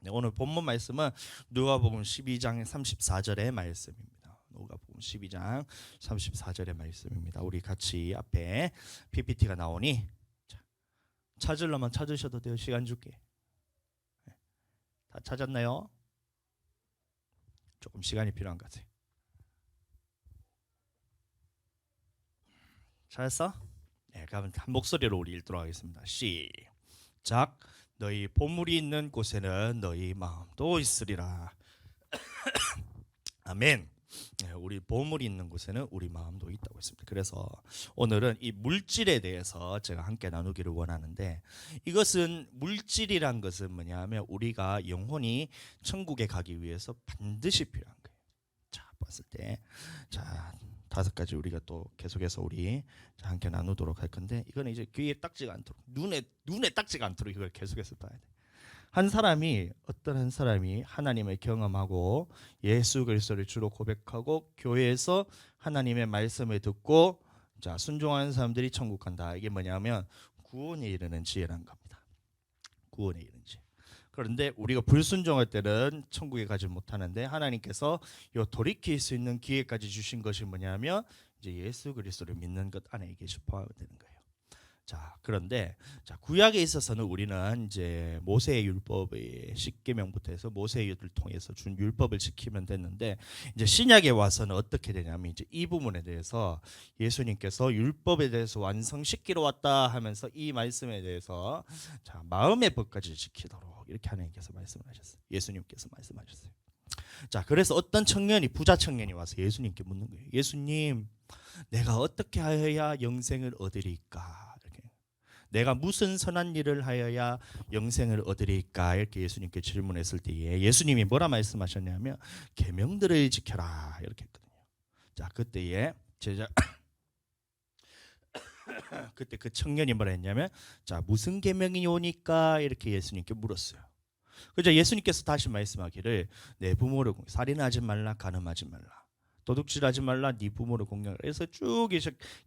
네, 오늘 본문 말씀은 누가복음 12장 34절의 말씀입니다. 누가복음 12장 34절의 말씀입니다. 우리 같이 앞에 PPT가 나오니 찾으려면 찾으셔도 돼요. 시간 줄게. 다 찾았나요? 조금 시간이 필요한 것 같아요. 찾았어? 네, 그럼 한 목소리로 우리 읽도록 하겠습니다. 시작. 너희 보물이 있는 곳에는 너희 마음도 있으리라. 아멘. 네, 우리 보물이 있는 곳에는 우리 마음도 있다고 했습니다. 그래서 오늘은 이 물질에 대해서 제가 함께 나누기를 원하는데, 이것은 물질이란 것은 뭐냐면 우리가 영혼이 천국에 가기 위해서 반드시 필요한 거예요. 자, 봤을 때, 자, 5가지 우리가 또 계속해서 우리 함께 나누도록 할 건데, 이거는 이제 귀에 딱지가 않도록, 눈에 딱지가 않도록 이걸 계속해서 봐야 돼. 어떤 한 사람이 하나님을 경험하고 예수 그리스도를 주로 고백하고 교회에서 하나님의 말씀을 듣고 자 순종하는 사람들이 천국 간다. 이게 뭐냐면 구원에 이르는 지혜란 겁니다. 구원에 이르는 지혜. 그런데 우리가 불순종할 때는 천국에 가지 못하는데, 하나님께서 요 돌이킬 수 있는 기회까지 주신 것이 뭐냐면 이제 예수 그리스도를 믿는 것 안에 이게 포함되는 거예요. 자, 그런데 자, 구약에 있어서는 우리는 이제 모세의 율법의 10계명부터 해서 모세의 율을 통해서 준 율법을 지키면 됐는데, 이제 신약에 와서는 어떻게 되냐면 이제 이 부분에 대해서 예수님께서 율법에 대해서 완성시키러 왔다 하면서 이 말씀에 대해서 자, 마음의 법까지 지키도록 이렇게 하나님께서 말씀을 하셨어요. 예수님께서 말씀하셨어요. 자, 그래서 어떤 청년이 부자 청년이 와서 예수님께 묻는 거예요. 예수님, 내가 어떻게 하여야 영생을 얻으리까? 내가 무슨 선한 일을 하여야 영생을 얻으리까? 이렇게 예수님께 질문했을 때에 예수님이 뭐라 말씀하셨냐면 계명들을 지켜라 이렇게 했거든요. 자, 그때에 제자 그때 그 청년이 뭐라 했냐면 자, 무슨 계명이 오니까 이렇게 예수님께 물었어요. 그래서 예수님께서 다시 말씀하기를 내 부모를 살인하지 말라, 간음하지 말라, 도둑질하지 말라, 네 부모를 공경하라. 그래서 쭉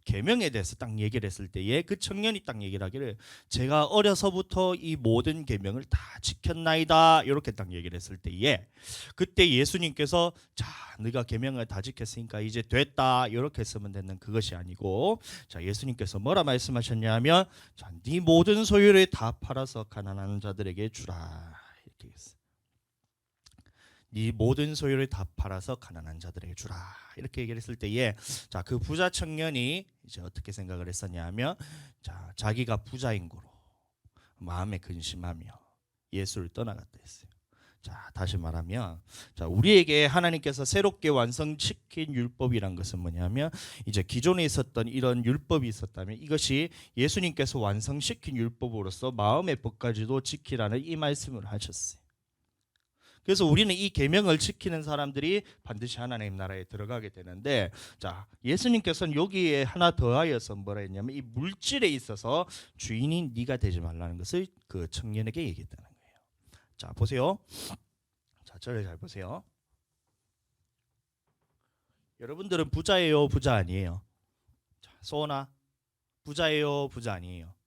계명에 대해서 딱 얘기를 했을 때에 그 청년이 딱 얘기를 하기를 제가 어려서부터 이 모든 계명을 다 지켰나이다 이렇게 딱 얘기를 했을 때에 그때 예수님께서 자, 네가 계명을 다 지켰으니까 이제 됐다 이렇게 했으면 되는 그것이 아니고, 자, 예수님께서 뭐라 말씀하셨냐면 자, 네 모든 소유를 다 팔아서 가난한 자들에게 주라 이렇게 했어요. 네 모든 소유를 다 팔아서 가난한 자들에게 주라 이렇게 얘기를 했을 때에 자, 그 부자 청년이 이제 어떻게 생각을 했었냐면 자, 자기가 부자인 거로 마음에 근심하며 예수를 떠나갔다 했어요. 자, 다시 말하면 자, 우리에게 하나님께서 새롭게 완성시킨 율법이란 것은 뭐냐면 이제 기존에 있었던 이런 율법이 있었다면 이것이 예수님께서 완성시킨 율법으로서 마음의 법까지도 지키라는 이 말씀을 하셨어요. 그래서 우리는 이 계명을 지키는 사람들이 반드시 하나님 나라에 들어가게 되는데, 자, 예수님께서는 여기에 하나 더하여서 뭐라 했냐면 이 물질에 있어서 주인이 네가 되지 말라는 것을 그 청년에게 얘기했다는 거예요. 자, 보세요. 자, 저를 잘 보세요. 여러분들은 부자예요, 부자 아니에요? 자, 소원아, 부자예요, 부자 아니에요?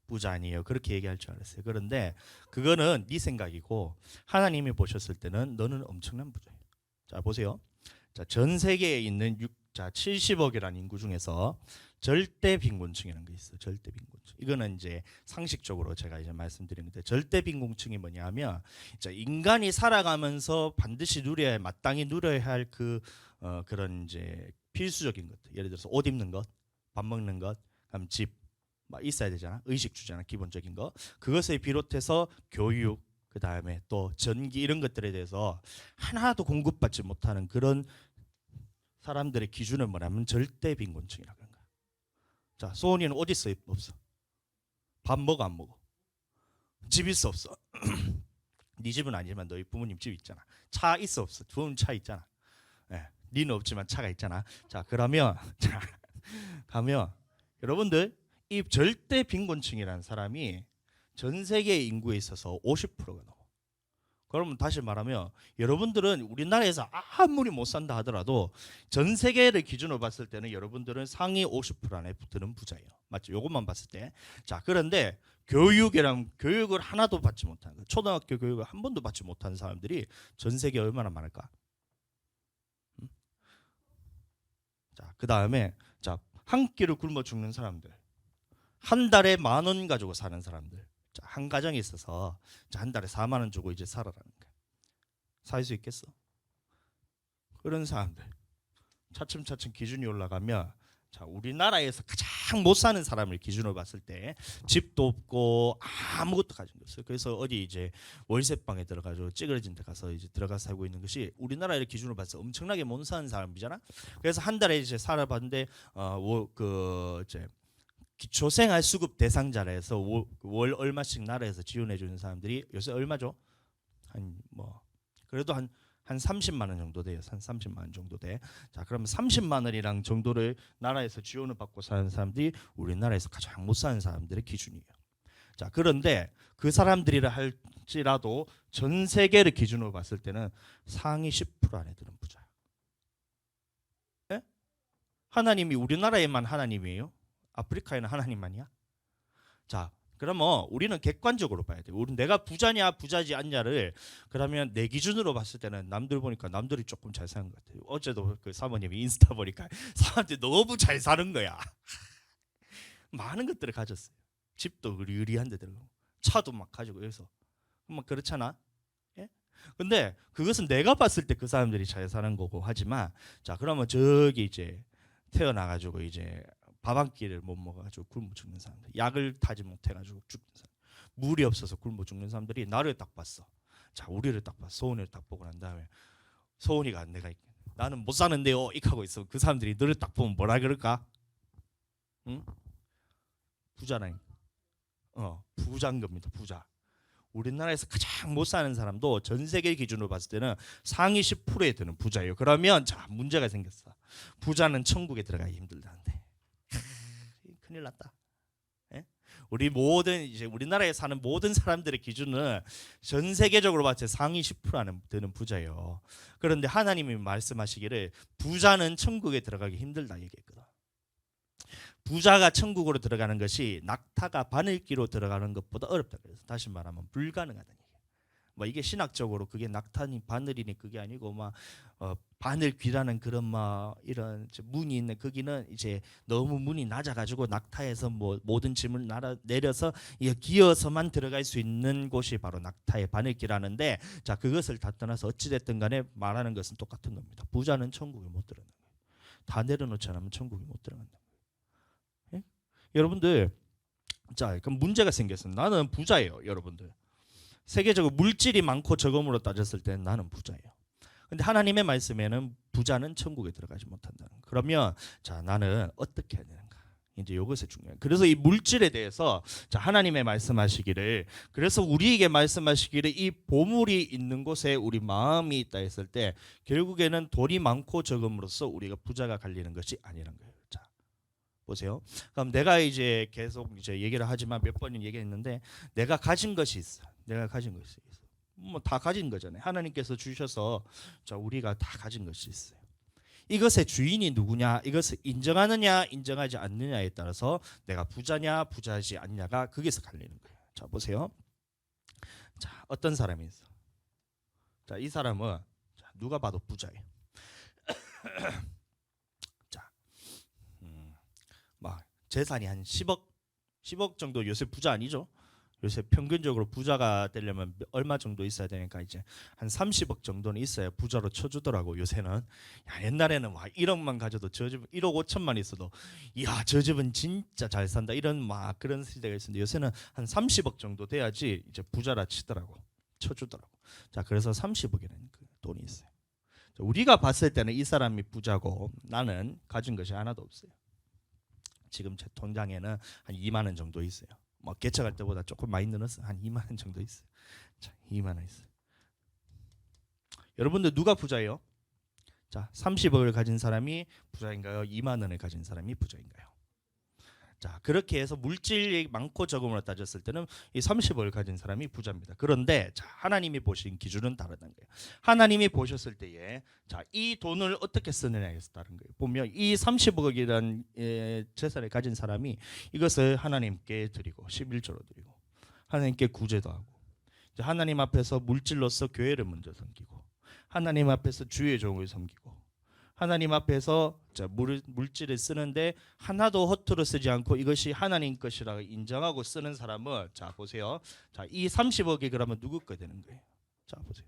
부자 아니에요. 그렇게 얘기할 줄 알았어요. 그런데 그거는 네 생각이고 하나님이 보셨을 때는 너는 엄청난 부자예요. 자, 보세요. 자, 전 세계에 있는 70억이라는 인구 중에서 절대 빈곤층이라는 게 있어요. 절대 빈곤층. 이거는 이제 상식적으로 제가 이제 말씀드리는데, 절대 빈곤층이 뭐냐면 이제 인간이 살아가면서 반드시 누려야, 마땅히 누려야 할 그런 이제 필수적인 것들. 예를 들어서 옷 입는 것, 밥 먹는 것, 그다음 집 막 있어야 되잖아. 의식 주잖아. 기본적인 거. 그것을 비롯해서 교육, 그 다음에 또 전기 이런 것들에 대해서 하나도 공급받지 못하는 그런 사람들의 기준은 뭐냐면 절대 빈곤층이라고 하는 거야. 자, 소원이는 옷 있어 없어? 밥 먹어 안 먹어? 집 있어 없어? 네 집은 아니지만 너희 부모님 집 있잖아. 차 있어 없어? 부모님 차 있잖아. 예, 니는 없지만 차가 있잖아. 자, 그러면 자, 가면 여러분들 이 절대 빈곤층이라는 사람이 전 세계 인구에 있어서 50%가 넘어. 그러면 다시 말하면 여러분들은 우리나라에서 아무리 못 산다 하더라도 전 세계를 기준으로 봤을 때는 여러분들은 상위 50% 안에 드는 부자예요. 맞죠? 요것만 봤을 때. 자, 그런데 교육을 하나도 받지 못한, 초등학교 교육을 한 번도 받지 못한 사람들이 전 세계에 얼마나 많을까? 자, 그다음에 자, 한 끼를 굶어 죽는 사람들. 한 달에 10,000원 가지고 사는 사람들. 자, 한 가정에 있어서 자, 한 달에 4만 원 주고 이제 살아라는 거야. 살 수 있겠어? 그런 사람들. 차츰차츰 기준이 올라가면 자, 우리나라에서 가장 못 사는 사람을 기준으로 봤을 때 집도 없고 아무것도 가진 게 없어요. 그래서 어디 이제 월세방에 들어가서 찌그러진 데 가서 이제 들어가 살고 있는 것이 우리나라를 기준으로 봤을 때 엄청나게 못 사는 사람이잖아. 그래서 한 달에 이제 살아봤는데 그 이제 기초생활수급 대상자라 해서 월 얼마씩 나라에서 지원해 주는 사람들이 요새 얼마죠? 한 뭐 그래도 한 30만 원 정도 돼요. 한 30만 원 정도 돼. 자, 그러면 30만 원이랑 정도를 나라에서 지원을 받고 사는 사람들이 우리나라에서 가장 못 사는 사람들의 기준이에요. 자, 그런데 그 사람들이라 할지라도 전 세계를 기준으로 봤을 때는 상위 10% 안에 드는 부자. 예? 하나님이 우리나라에만 하나님이에요? 아프리카에는 하나님만이야? 자, 그러면 우리는 객관적으로 봐야 돼. 우리 내가 부자냐 부자지 않냐를 그러면 내 기준으로 봤을 때는 남들 보니까 남들이 조금 잘 사는 것 같아요. 어제도 그 사모님이 인스타 보니까 사람들이 너무 잘 사는 거야. 많은 것들을 가졌어요. 집도 의리의리한 데 들고 차도 막 가지고 여기서 막 그렇잖아. 예? 근데 그것은 내가 봤을 때 그 사람들이 잘 사는 거고 하지만 자, 그러면 저기 이제 태어나가지고 이제 밥 한 끼를 못 먹어가지고 굶어 죽는 사람들, 약을 타지 못해가지고 죽는 사람, 물이 없어서 굶어 죽는 사람들이 나를 딱 봤어. 자, 우리를 딱 봤어. 소은이를 딱 보고 난 다음에 소은이가 내가 나는 못 사는데요 이렇게 하고 있어. 그 사람들이 너를 딱 보면 뭐라 그럴까? 응? 부자라니. 부자인 겁니다. 부자. 우리나라에서 가장 못 사는 사람도 전 세계 기준으로 봤을 때는 상위 10%에 드는 부자예요. 그러면 자, 문제가 생겼어. 부자는 천국에 들어가기 힘들다는데. 큰일 났다. 예? 우리 모든 이제 우리나라에 사는 모든 사람들의 기준은 전 세계적으로 봤을 때 상위 10% 안에 드는 부자예요. 그런데 하나님이 말씀하시기를 부자는 천국에 들어가기 힘들다 얘기했거든. 부자가 천국으로 들어가는 것이 낙타가 바늘귀로 들어가는 것보다 어렵다. 그래서 다시 말하면 불가능하다는 얘기예요. 뭐 이게 신학적으로 그게 낙타니 바늘이니 그게 아니고 막 바늘귀라는 그런 막 이런 문이 있는 거기는 이제 너무 문이 낮아가지고 낙타에서 뭐 모든 짐을 내려서 기어서만 들어갈 수 있는 곳이 바로 낙타의 바늘귀라는데 자, 그것을 다 떠나서 어찌됐든 간에 말하는 것은 똑같은 겁니다. 부자는 천국에 못 들어간다. 다 내려놓지 않으면 천국에 못 들어간다. 예? 여러분들 자, 그럼 문제가 생겼어요. 나는 부자예요, 여러분들. 세계적으로 물질이 많고 적음으로 따졌을 때는 나는 부자예요. 근데 하나님의 말씀에는 부자는 천국에 들어가지 못한다는. 그러면 자, 나는 어떻게 해야 되는가? 이제 이것이 중요해요. 그래서 이 물질에 대해서 자, 하나님의 말씀하시기를 그래서 우리에게 말씀하시기를 이 보물이 있는 곳에 우리 마음이 있다 했을 때 결국에는 돈이 많고 적음으로써 우리가 부자가 갈리는 것이 아니라는 거예요. 자, 보세요. 그럼 내가 이제 계속 이제 얘기를 하지만 몇 번은 얘기했는데 내가 가진 것이 있어. 내가 가진 것이 있어. 뭐 다 가진 거잖아요. 하나님께서 주셔서 자, 우리가 다 가진 것이 있어요. 이것의 주인이 누구냐, 이것을 인정하느냐 인정하지 않느냐에 따라서 내가 부자냐 부자지 않냐가 거기서 갈리는 거예요. 자, 보세요. 자, 어떤 사람이 있어. 자, 이 사람은 자, 누가 봐도 부자예요. 자, 막 재산이 한 10억 정도. 요새 부자 아니죠? 요새 평균적으로 부자가 되려면 얼마 정도 있어야 되니까 이제 한 30억 정도는 있어야 부자로 쳐주더라고. 요새는 야, 옛날에는 와 1억만 가져도 저 집 1억 5천만 있어도 이야 저 집은 진짜 잘 산다 이런 막 그런 시대가 있었는데 요새는 한 30억 정도 돼야지 이제 부자라 치더라고. 쳐주더라고. 자, 그래서 30억이라는 그 돈이 있어요. 자, 우리가 봤을 때는 이 사람이 부자고 나는 가진 것이 하나도 없어요. 지금 제 통장에는 한 2만 원 정도 있어요. 뭐 개척할 때보다 조금 많이 늘었어. 한 2만 원 정도 있어요. 자, 2만 원 있어요. 여러분들 누가 부자예요? 자, 30억을 가진 사람이 부자인가요? 2만 원을 가진 사람이 부자인가요? 자, 그렇게 해서 물질이 많고 적음으로 따졌을 때는 이 30억을 가진 사람이 부자입니다. 그런데 자, 하나님이 보신 기준은 다르다는 거예요. 하나님이 보셨을 때에 자, 이 돈을 어떻게 쓰느냐에 따른 거예요. 보면 이 30억이라는 재산을 가진 사람이 이것을 하나님께 드리고 11조로 드리고 하나님께 구제도 하고 하나님 앞에서 물질로서 교회를 먼저 섬기고 하나님 앞에서 주의 종을 섬기고 하나님 앞에서 물질을 쓰는데 하나도 허투루 쓰지 않고 이것이 하나님 것이라고 인정하고 쓰는 사람은 자 보세요. 자, 이 30억이 그러면 누구 거 되는 거예요? 자 보세요.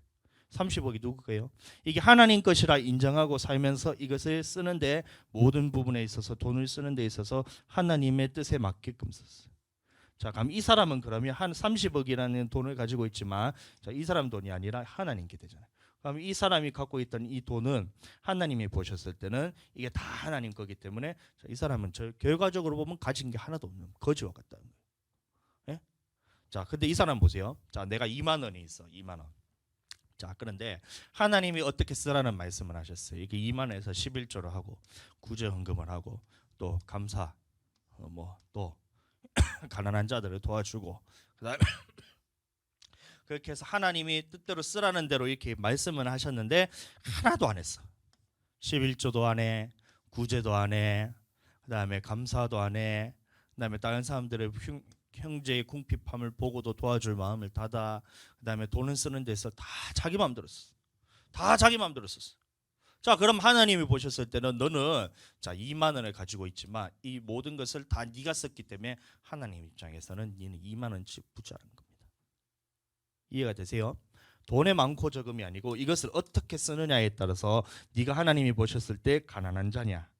30억이 누구 거예요? 이게 하나님 것이라 인정하고 살면서 이것을 쓰는데 모든 부분에 있어서 돈을 쓰는 데 있어서 하나님의 뜻에 맞게끔 썼어요. 자, 그럼 이 사람은 그러면 한 30억이라는 돈을 가지고 있지만 자, 이 사람 돈이 아니라 하나님께 되잖아요. 그럼 이 사람이 갖고 있던 이 돈은 하나님이 보셨을 때는 이게 다 하나님 거기 때문에 자, 이 사람은 결과적으로 보면 가진 게 하나도 없는 거지와 같다는 거예요. 예? 자, 근데 이 사람 보세요. 자, 내가 2만 원이 있어. 2만 원. 자, 그런데 하나님이 어떻게 쓰라는 말씀을 하셨어요. 이게 2만 원에서 11조를 하고 구제 헌금을 하고 또 감사 또 가난한 자들을 도와주고 그다음에 그렇게 해서 하나님이 뜻대로 쓰라는 대로 이렇게 말씀을 하셨는데 하나도 안 했어. 11조도 안 해. 구제도 안 해. 그다음에 감사도 안 해. 그다음에 다른 사람들의 형제의 궁핍함을 보고도 도와줄 마음을 닫아. 그다음에 돈을 쓰는 데서 다 자기 마음대로 썼어. 다 자기 마음대로 썼어. 자, 그럼 하나님이 보셨을 때는 너는 자 2만 원을 가지고 있지만 이 모든 것을 다 네가 썼기 때문에 하나님 입장에서는 너는 2만 원씩 부자라는 겁니다. 이해가 되세요? 돈의 많고 적음이 아니고 이것을 어떻게 쓰느냐에 따라서 네가 하나님이 보셨을 때 가난한 자냐,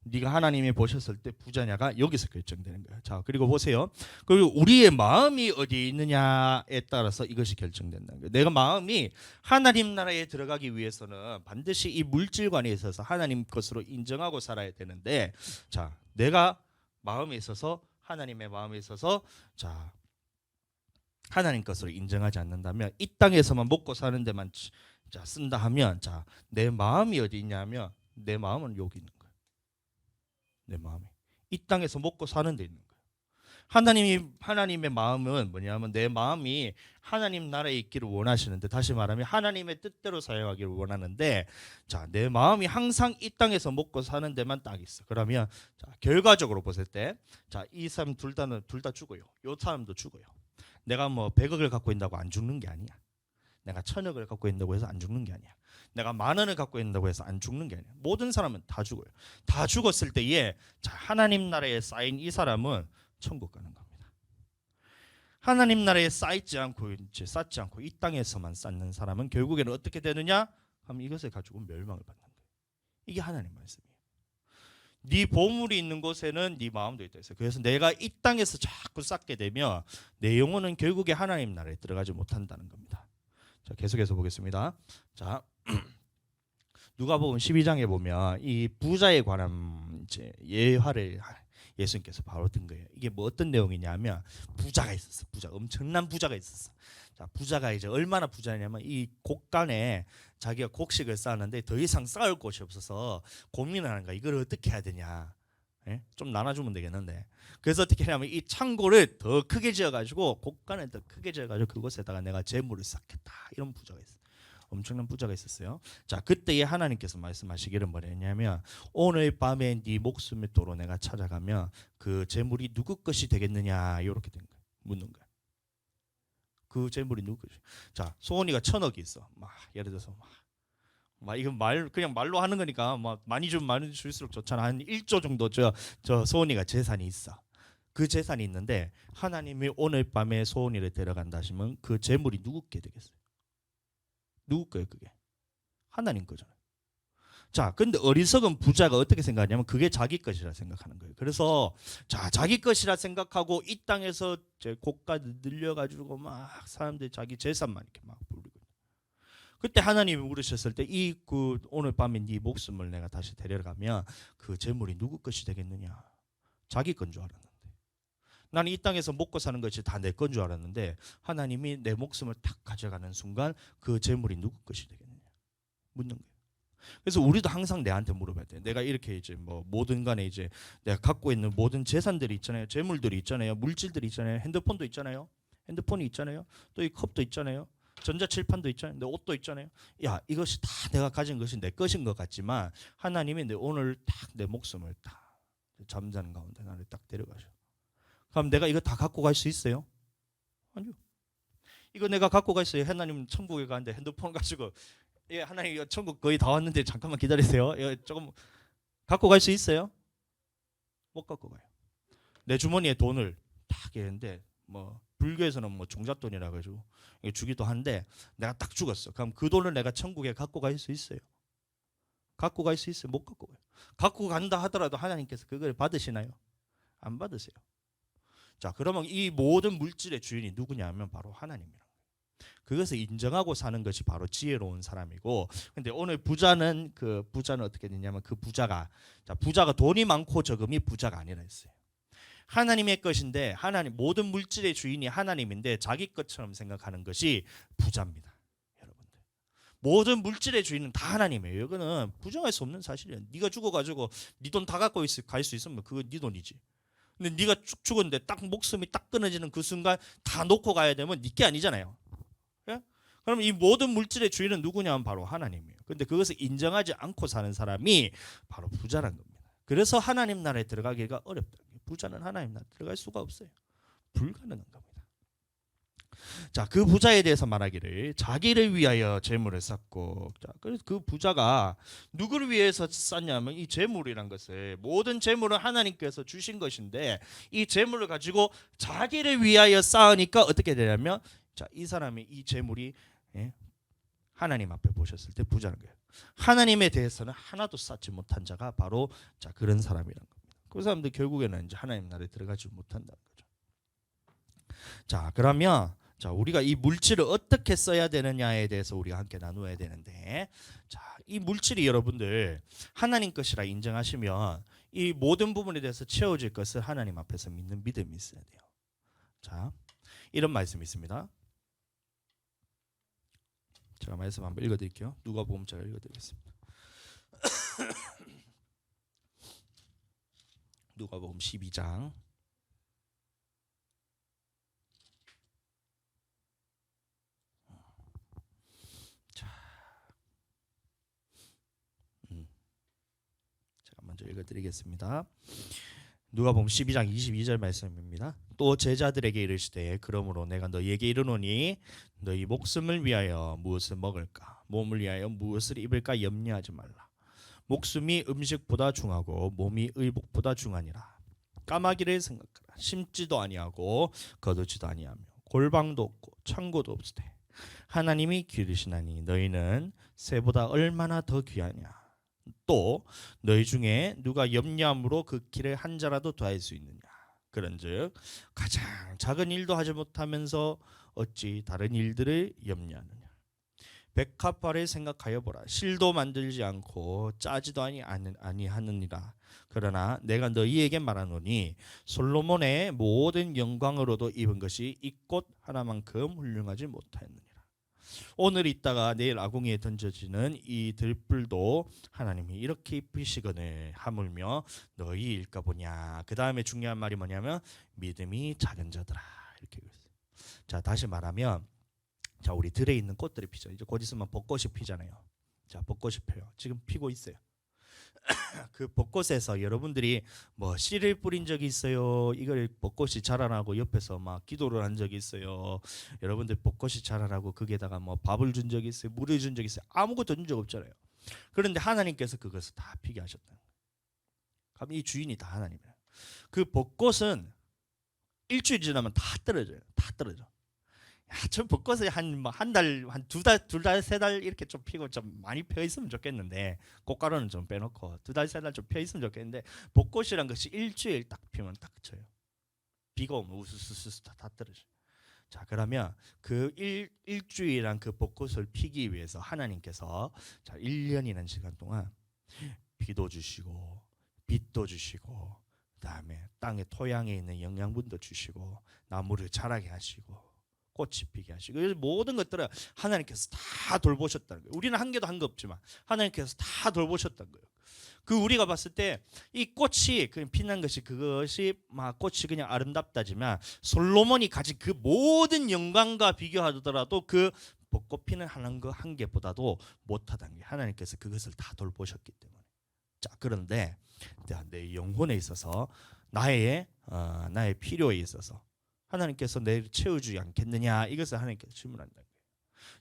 네가 하나님이 보셨을 때 부자냐가 여기서 결정되는 거예요. 자, 그리고 보세요. 그리고 우리의 마음이 어디에 있느냐에 따라서 이것이 결정된다는 거예요. 내가 마음이 하나님 나라에 들어가기 위해서는 반드시 이 물질관에 있어서 하나님 것으로 인정하고 살아야 되는데, 자, 내가 마음에 있어서 하나님의 마음에 있어서 자 하나님 것으로 인정하지 않는다면 이 땅에서만 먹고 사는 데만 자 쓴다 하면 자 내 마음이 어디 있냐면 내 마음은 여기 있는 거예요. 내 마음이 이 땅에서 먹고 사는 데 있는 거예요. 하나님의 마음은 뭐냐면 내 마음이 하나님 나라에 있기를 원하시는데, 다시 말하면 하나님의 뜻대로 사용하기를 원하는데 자 내 마음이 항상 이 땅에서 먹고 사는 데만 딱 있어. 그러면 자 결과적으로 보실 때 자 이 사람 둘 다 죽어요. 이 사람도 죽어요. 내가 뭐 100억을 갖고 있다고 안 죽는 게 아니야. 내가 1000억을 갖고 있다고 해서 안 죽는 게 아니야. 내가 10,000원을 갖고 있다고 해서 안 죽는 게 아니야. 모든 사람은 다 죽어요. 다 죽었을 때에 자 하나님 나라에 쌓인 이 사람은 천국 가는 겁니다. 하나님 나라에 쌓지 않고 이 땅에서만 쌓는 사람은 결국에는 어떻게 되느냐? 그럼 이것을 가지고 멸망을 받는 거예요. 이게 하나님 말씀이에요. 네 보물이 있는 곳에는 네 마음도 있다 했어요. 그래서 내가 이 땅에서 자꾸 쌓게 되면 내 영혼은 결국에 하나님 나라에 들어가지 못한다는 겁니다. 자, 계속해서 보겠습니다. 자, 누가복음 12장에 보면 이 부자에 관한 이제 예화를 예수님께서 바로 든 거예요. 이게 뭐 어떤 내용이냐면 부자가 있었어. 엄청난 부자가 있었어. 자, 부자가 이제 얼마나 부자냐면 이 곡간에 자기가 곡식을 쌓았는데 더 이상 쌓을 곳이 없어서 고민을 하는 거야. 이걸 어떻게 해야 되냐. 예? 좀 나눠주면 되겠는데. 그래서 어떻게 하냐면 이 창고를 더 크게 지어가지고 곡간을 더 크게 지어가지고 그곳에다가 내가 재물을 쌓겠다. 이런 부자가 있어. 엄청난 부자가 있었어요. 자, 그때에 하나님께서 말씀하시기를 뭐랬냐면 오늘 밤에 네 목숨의 도로 내가 찾아가면 그 재물이 누구 것이 되겠느냐 이렇게 된 거예요. 묻는 거예요. 그 재물이 누구 것이? 자, 소원이가 1,000억이 있어. 막 예를 들어서 막 이건 그냥 말로 하는 거니까 막 많이 줄수록 좋잖아. 한 1조 정도 저 소원이가 재산이 있어. 그 재산이 있는데 하나님이 오늘 밤에 소원이를 데려간다 하시면 그 재물이 누구께 되겠어요? 누구 거예요 그게? 하나님 거잖아요. 자, 근데 어리석은 부자가 어떻게 생각하냐면 그게 자기 것이라 생각하는 거예요. 그래서 자 자기 것이라 생각하고 이 땅에서 고가 늘려가지고 막 사람들이 자기 재산만 이렇게 막 부르고. 그때 하나님이 물으셨을 때 그 오늘 밤에 네 목숨을 내가 다시 데려가면 그 재물이 누구 것이 되겠느냐? 자기 건 줄 알았는데. 나는 이 땅에서 먹고 사는 것이 다 내 건 줄 알았는데 하나님이 내 목숨을 탁 가져가는 순간 그 재물이 누구 것이 되겠느냐 묻는 거예요. 그래서 우리도 항상 내한테 물어봐야 돼. 내가 이렇게 이제 뭐 모든 간에 이제 내가 갖고 있는 모든 재산들이 있잖아요. 재물들이 있잖아요. 물질들이 있잖아요. 핸드폰도 있잖아요. 핸드폰이 있잖아요. 또 이 컵도 있잖아요. 전자칠판도 있잖아요. 내 옷도 있잖아요. 야, 이것이 다 내가 가진 것이 내 것인 것 같지만 하나님이 내 오늘 딱 내 목숨을 딱 잠자는 가운데 나를 딱 데려가셔. 그럼 내가 이거 다 갖고 갈 수 있어요? 아니요. 이거 내가 갖고 갈 수 있어요. 하나님 천국에 가는데 핸드폰 가지고 예, 하나님 천국 거의 다 왔는데 잠깐만 기다리세요. 예, 조금 갖고 갈 수 있어요? 못 갖고 가요. 내 주머니에 돈을 딱 했는데 뭐 불교에서는 뭐 종잣돈이라 가지고 주기도 한데 내가 딱 죽었어. 그럼 그 돈을 내가 천국에 갖고 갈 수 있어요? 갖고 갈 수 있어요? 못 갖고 가요. 갖고 간다 하더라도 하나님께서 그걸 받으시나요? 안 받으세요. 자, 그러면 이 모든 물질의 주인이 누구냐면 바로 하나님이라. 그것을 인정하고 사는 것이 바로 지혜로운 사람이고, 근데 오늘 부자는 어떻게 되냐면 그 부자가 돈이 많고 적음이 부자가 아니라 했어요. 하나님의 것인데 하나님 모든 물질의 주인이 하나님인데 자기 것처럼 생각하는 것이 부자입니다. 여러분들 모든 물질의 주인은 다 하나님이에요. 이거는 부정할 수 없는 사실이에요. 네가 죽어가지고 네 돈 다 갖고 갈 수 있으면 그거 네 돈이지. 근데 네가 쭉 죽었는데 딱 목숨이 딱 끊어지는 그 순간 다 놓고 가야 되면 네 게 아니잖아요. 예? 그럼 이 모든 물질의 주인은 누구냐면 바로 하나님이에요. 근데 그것을 인정하지 않고 사는 사람이 바로 부자란 겁니다. 그래서 하나님 나라에 들어가기가 어렵다. 부자는 하나님 나라에 들어갈 수가 없어요. 불가능한 겁니다. 자, 그 부자에 대해서 말하기를 자기를 위하여 재물을 쌓고, 자, 그래서 그 부자가 누구를 위해서 쌓냐면 이 재물이란 것을 모든 재물은 하나님께서 주신 것인데 이 재물을 가지고 자기를 위하여 쌓으니까 어떻게 되냐면 자, 이 사람이 이 재물이 하나님 앞에 보셨을 때 부자는 거예요. 하나님에 대해서는 하나도 쌓지 못한 자가 바로 자 그런 사람이란 겁니다. 그 사람들 결국에는 이제 하나님 나라에 들어가지 못한다는 거죠. 자, 그러면 자, 우리가 이 물질을 어떻게 써야 되느냐에 대해서 우리가 함께 나누어야 되는데, 자, 이 물질이 여러분들 하나님 것이라 인정하시면 이 모든 부분에 대해서 채워질 것을 하나님 앞에서 믿는 믿음이 있어야 돼요. 자, 이런 말씀이 있습니다. 제가 말씀 한번 읽어드릴게요. 누가복음 제가 읽어드리겠습니다. 누가복음 12장. 제가 먼저 읽어드리겠습니다. 누가복음 12장 22절 말씀입니다. 또 제자들에게 이르시되 그러므로 내가 너희에게 이르노니 너희 목숨을 위하여 무엇을 먹을까 몸을 위하여 무엇을 입을까 염려하지 말라. 목숨이 음식보다 중하고 몸이 의복보다 중하니라. 까마귀를 생각하라. 심지도 아니하고 거두지도 아니하며 골방도 없고 창고도 없으되 하나님이 기르시나니 너희는 새보다 얼마나 더 귀하냐. 또 너희 중에 누가 염려함으로 그 길을 한 자라도 더할 수 있느냐. 그런즉 가장 작은 일도 하지 못하면서 어찌 다른 일들을 염려하느냐. 백합화를 생각하여 보라. 실도 만들지 않고 짜지도 아니하느니라. 그러나 내가 너희에게 말하노니 솔로몬의 모든 영광으로도 입은 것이 이 꽃 하나만큼 훌륭하지 못하였느니라. 오늘 있다가 내일 아궁이에 던져지는 이 들불도 하나님이 이렇게 입히시거늘 하물며 너희 일까 보냐. 그 다음에 중요한 말이 뭐냐면 믿음이 작은 자들아 이렇게 있어요. 자, 다시 말하면 자, 우리 들에 있는 꽃들이 피죠. 이제 곧 있으면 벚꽃이 피잖아요. 자, 벚꽃이 펴요. 지금 피고 있어요. 그 벚꽃에서 여러분들이 뭐 씨를 뿌린 적이 있어요. 이걸 벚꽃이 자라나고 옆에서 막 기도를 한 적이 있어요. 여러분들 벚꽃이 자라나고 거기에다가 뭐 밥을 준 적이 있어요. 물을 준 적이 있어요. 아무것도 준 적 없잖아요. 그런데 하나님께서 그것을 다 피게 하셨다. 그럼 이 주인이 다 하나님이에요. 그 벚꽃은 일주일 지나면 다 떨어져요. 다 떨어져. 야, 저 벚꽃이 한 달, 한 두 달, 세 달 이렇게 좀 피고 좀 많이 펴 있으면 좋겠는데 꽃가루는 좀 빼놓고 두 달, 세 달 좀 펴 있으면 좋겠는데 벚꽃이란 것이 일주일 딱 피면 딱 져요. 비가 오면 우수수수 다 떨어져. 자, 그러면 그 일주일한 그 벚꽃을 피기 위해서 하나님께서 자 1년이라는 시간 동안 비도 주시고 빛도 주시고 그다음에 땅의 토양에 있는 영양분도 주시고 나무를 자라게 하시고 꽃이 피게 하시고 모든 것들을 하나님께서 다 돌보셨다는 거예요. 우리는 한 개도 한 거 없지만 하나님께서 다 돌보셨다는 거예요. 그 우리가 봤을 때 이 꽃이 그냥 피난 것이 그것이 막 꽃이 그냥 아름답다지만 솔로몬이 가진 그 모든 영광과 비교하더라도 그 벚꽃 피는 한 개보다도 못하다는 게 하나님께서 그것을 다 돌보셨기 때문에. 자, 그런데 내 영혼에 있어서 나의 필요에 있어서 하나님께서 내를 채워주지 않겠느냐, 이것을 하나님께서 질문한다는 거예요.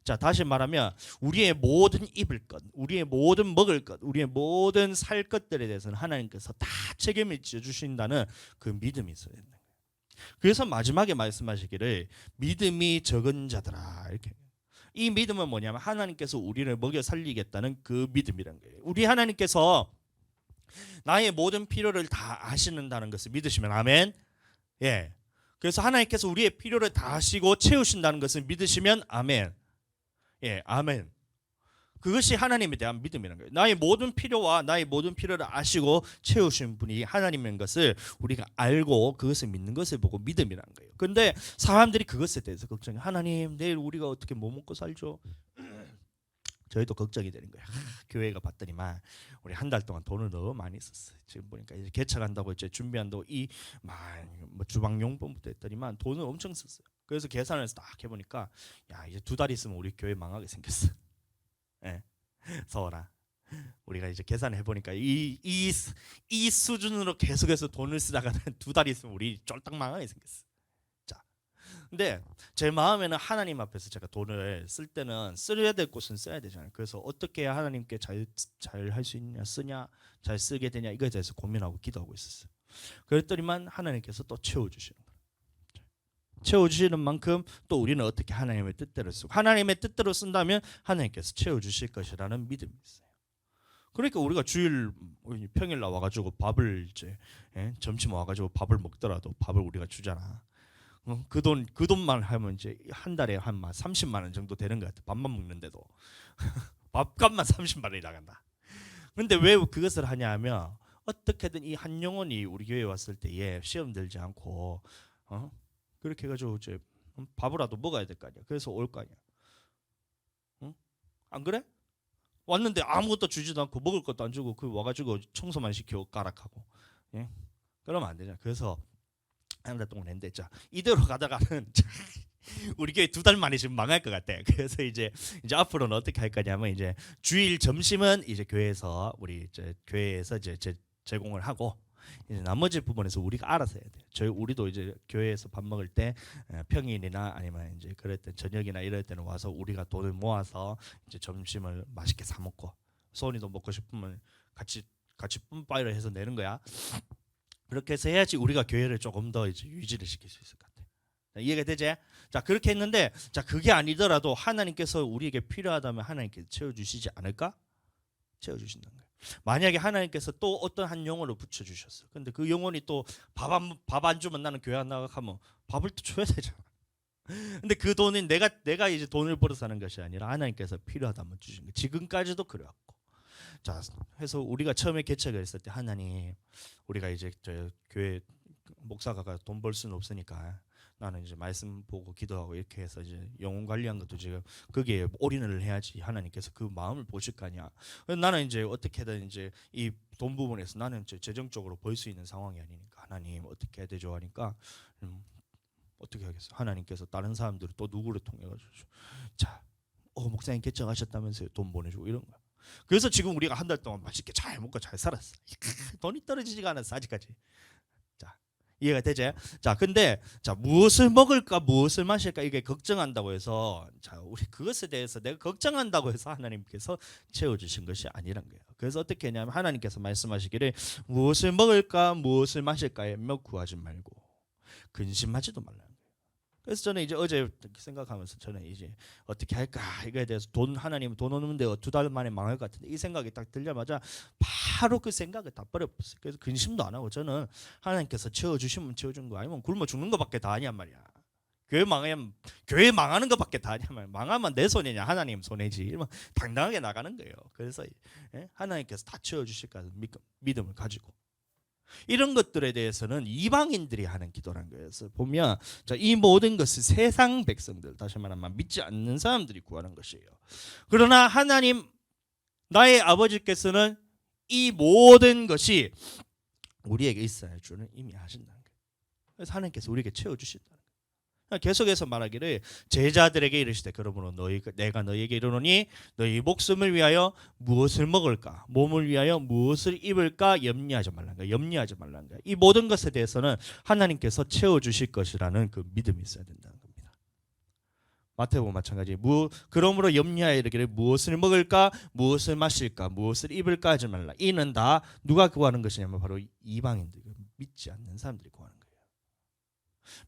자, 다시 말하면 우리의 모든 입을 것, 우리의 모든 먹을 것, 우리의 모든 살 것들에 대해서는 하나님께서 다 책임을 져주신다는 그 믿음이 있어야 된다. 그래서 마지막에 말씀하시기를 믿음이 적은 자들아, 이렇게. 이 믿음은 뭐냐면 하나님께서 우리를 먹여 살리겠다는 그 믿음이란 거예요. 우리 하나님께서 나의 모든 필요를 다 아시는다는 것을 믿으시면 아멘. 예. 그래서 하나님께서 우리의 필요를 다 아시고 채우신다는 것을 믿으시면 아멘. 예, 아멘. 그것이 하나님에 대한 믿음이라는 거예요. 나의 모든 필요와 나의 모든 필요를 아시고 채우신 분이 하나님인 것을 우리가 알고 그것을 믿는 것을 보고 믿음이라는 거예요. 그런데 사람들이 그것에 대해서 걱정해. 하나님, 내일 우리가 어떻게 뭐 먹고 살죠? 저희도 걱정이 되는 거예요. 교회가 봤더니만 우리 한 달 동안 돈을 너무 많이 썼어요. 지금 보니까 이제 개척한다고 이제 준비한다고 뭐 주방용품부터 했더니만 돈을 엄청 썼어요. 그래서 계산을 해서 딱 해보니까 야, 이제 2달 있으면 우리 교회 망하게 생겼어. 예, 서원아, 우리가 이제 계산을 해보니까 이 수준으로 계속해서 돈을 쓰다가는 2달 있으면 우리 쫄딱 망하게 생겼어. 자, 근데 제 마음에는 하나님 앞에서 제가 돈을 쓸 때는 써야 될 곳은 써야 되잖아요. 그래서 어떻게 해야 하나님께 잘 할 수 있냐, 잘 쓰게 되냐, 이거에 대해서 고민하고 기도하고 있었어요. 그랬더니만 하나님께서 또 채워주시는 거예요. 채워주시는 만큼 또 우리는 어떻게 하나님의 뜻대로 쓰고 하나님의 뜻대로 쓴다면 하나님께서 채워주실 것이라는 믿음이 있어요. 그러니까 우리가 주일 평일 나와가지고 밥을 이제 점심 와가지고 밥을 먹더라도 밥을 우리가 주잖아. 그 돈만 하면 이제 한 달에 한 30만 원 정도 되는 것 같아. 밥만 먹는데도 밥값만 30만 원이 나간다. 그런데 왜 그것을 하냐면 어떻게든 이 한 영혼이 우리 교회에 왔을 때에 시험 들지 않고 그렇게 해가지고 이제 밥이라도 먹어야 될 거 아니야. 그래서 올 거 아니야. 응? 안 그래? 왔는데 아무것도 주지도 않고 먹을 것도 안 주고 그 와가지고 청소만 시키고 까락하고, 예? 그러면 안 되잖아. 그래서 한 달 동안 했는데 자, 이대로 가다가는 우리 교회 2달 만에 지금 망할 것 같아. 그래서 이제 앞으로는 어떻게 할 거냐면 이제 주일 점심은 이제 교회에서 이제 제공을 하고 이제 나머지 부분에서 우리가 알아서 해야 돼요. 우리도 이제 교회에서 밥 먹을 때 평일이나 아니면 이제 그럴 때 저녁이나 이럴 때는 와서 우리가 돈을 모아서 이제 점심을 맛있게 사 먹고 소원이도 먹고 싶으면 같이 뿜빠이를 해서 내는 거야. 그렇게 해서 해야지 우리가 교회를 조금 더 이제 유지를 시킬 수 있을 것 같아. 이해가 되지? 자, 그렇게 했는데 자, 그게 아니더라도 하나님께서 우리에게 필요하다면 하나님께서 채워주시지 않을까? 채워주신다는 거예요. 만약에 하나님께서 또 어떤 한 영혼을 붙여주셨어. 근데 그 영혼이 또 밥 안 주면 나는 교회 안 나가면 밥을 또 줘야 되잖아. 근데 그 돈은 내가 이제 돈을 벌어서 하는 것이 아니라 하나님께서 필요하다면 주신 거. 지금까지도 그래왔고. 자, 해서 우리가 처음에 개척을 했을 때 하나님, 우리가 이제 저 교회 목사가 돈 벌 수는 없으니까 나는 이제 말씀 보고 기도하고 이렇게 해서 이제 영혼 관리한 것도 지금 거기에 올인을 해야지 하나님께서 그 마음을 보실 거 아니야. 나는 이제 어떻게든 이제 이 돈 부분에서 나는 이제 재정적으로 벌 수 있는 상황이 아니니까 하나님 어떻게 해야 되죠 하니까 어떻게 하겠어? 하나님께서 다른 사람들을 또 누구를 통해 가지고 자, 목사님 개척하셨다면서요, 돈 보내주고 이런 거야. 그래서 지금 우리가 한 달 동안 맛있게 잘 먹고 잘 살았어. 돈이 떨어지지가 않았어 아직까지. 자, 이해가 되지? 자, 근데 자, 무엇을 먹을까 무엇을 마실까 이게 걱정한다고 해서 자, 우리 그것에 대해서 내가 걱정한다고 해서 하나님께서 채워주신 것이 아니란 거예요. 그래서 어떻게 했냐면 하나님께서 말씀하시기를 무엇을 먹을까 무엇을 마실까에 몇 구하지 말고 근심하지도 말라는 거예요. 그래서 저는 이제 어제 생각하면서 저는 이제 어떻게 할까 이거에 대해서 하나님 돈 없는데 2달 만에 망할 것 같은데 이 생각이 딱 들자마자 바로 그 생각을 다 버려버렸어요. 그래서 근심도 안 하고 저는 하나님께서 채워주시면 채워준 거 아니면 굶어 죽는 것밖에 다 아니란 말이야. 교회 망하는 것밖에 다 아니란 말이야. 망하면 내 손이냐 하나님 손이지. 이러면 당당하게 나가는 거예요. 그래서 하나님께서 다 채워주실까 믿음을 가지고 이런 것들에 대해서는 이방인들이 하는 기도란 거예요. 그래서 보면 자, 이 모든 것은 세상 백성들, 다시 말하면 믿지 않는 사람들이 구하는 것이에요. 그러나 하나님 나의 아버지께서는 이 모든 것이 우리에게 있어야 주는 이미 하신다는 거예요. 그래서 하나님께서 우리에게 채워주신다는 거예요. 계속해서 말하기를 제자들에게 이르시되 그러므로 내가 너희에게 이르노니 너희 목숨을 위하여 무엇을 먹을까, 몸을 위하여 무엇을 입을까 염려하지 말라는 거예요. 염려하지 말라는 거예요. 이 모든 것에 대해서는 하나님께서 채워주실 것이라는 그 믿음이 있어야 된다는 겁니다. 마태복음 마찬가지. 그러므로 염려하여 이르기를 무엇을 먹을까, 무엇을 마실까, 무엇을 입을까 하지 말라. 이는 다 누가 구하는 것이냐면 바로 이방인들, 믿지 않는 사람들이 구하는 거예요.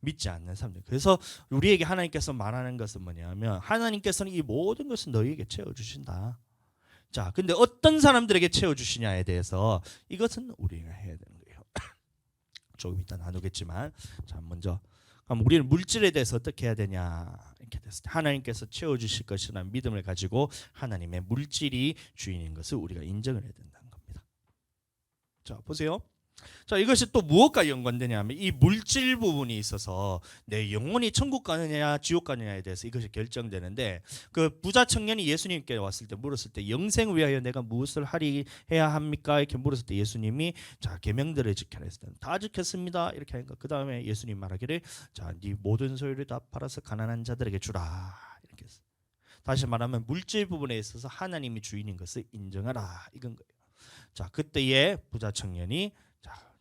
믿지 않는 사람들. 그래서 우리에게 하나님께서 말하는 것은 뭐냐면 하나님께서는 이 모든 것을 너희에게 채워주신다. 자, 근데 어떤 사람들에게 채워주시냐에 대해서 이것은 우리가 해야 되는 거예요. 조금 이따 나누겠지만, 자, 먼저 그럼 우리는 물질에 대해서 어떻게 해야 되냐 이렇게 됐을 때 하나님께서 채워주실 것이라는 믿음을 가지고 하나님의 물질이 주인인 것을 우리가 인정을 해야 된다는 겁니다. 자, 보세요. 자, 이것이 또 무엇과 연관되냐면 이 물질 부분이 있어서 내 영혼이 천국 가느냐 지옥 가느냐에 대해서 이것이 결정되는데, 그 부자 청년이 예수님께 왔을 때 물었을 때 영생을 위하여 내가 무엇을 해야 합니까? 이렇게 물었을 때 예수님이 자, 계명들을 지켜라 했을 때 다 지켰습니다 이렇게 하니까 그 다음에 예수님 말하기를 자, 네 모든 소유를 다 팔아서 가난한 자들에게 주라 이렇게 했어요. 다시 말하면 물질 부분에 있어서 하나님이 주인인 것을 인정하라 이건 거예요. 자, 그때의 부자 청년이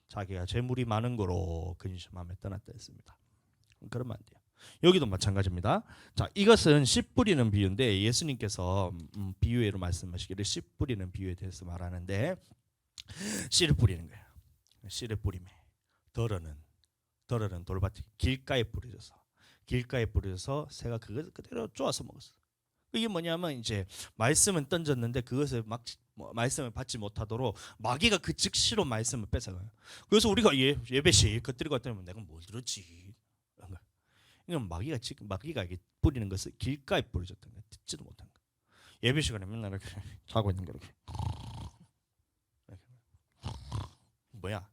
자기가 재물이 많은 거로 근심하며 떠났다 했습니다. 그러면 안 돼요. 여기도 마찬가지입니다. 자, 이것은 씨 뿌리는 비유인데 예수님께서 비유로 말씀하시기를 씨 뿌리는 비유에 대해서 말하는데 씨를 뿌리는 거예요. 씨를 뿌리매 덜어는 돌밭이 길가에 뿌려져서 새가 그걸 그대로 쪼아서 먹었어. 이게 뭐냐면 이제 말씀은 던졌는데 그것을 말씀을 받지 못하도록 마귀가 그 즉시로 말씀을 뺏어가요. 그래서 우리가 예배시 겉들이고 왔더니 내가 뭘 들었지? 이건 마귀가 이게 뿌리는 것을 길가에 뿌려졌던 거야. 듣지도 못한 거야. 예배 시간에 맨날 이렇게 자고 있는 거 이렇게. 뭐야?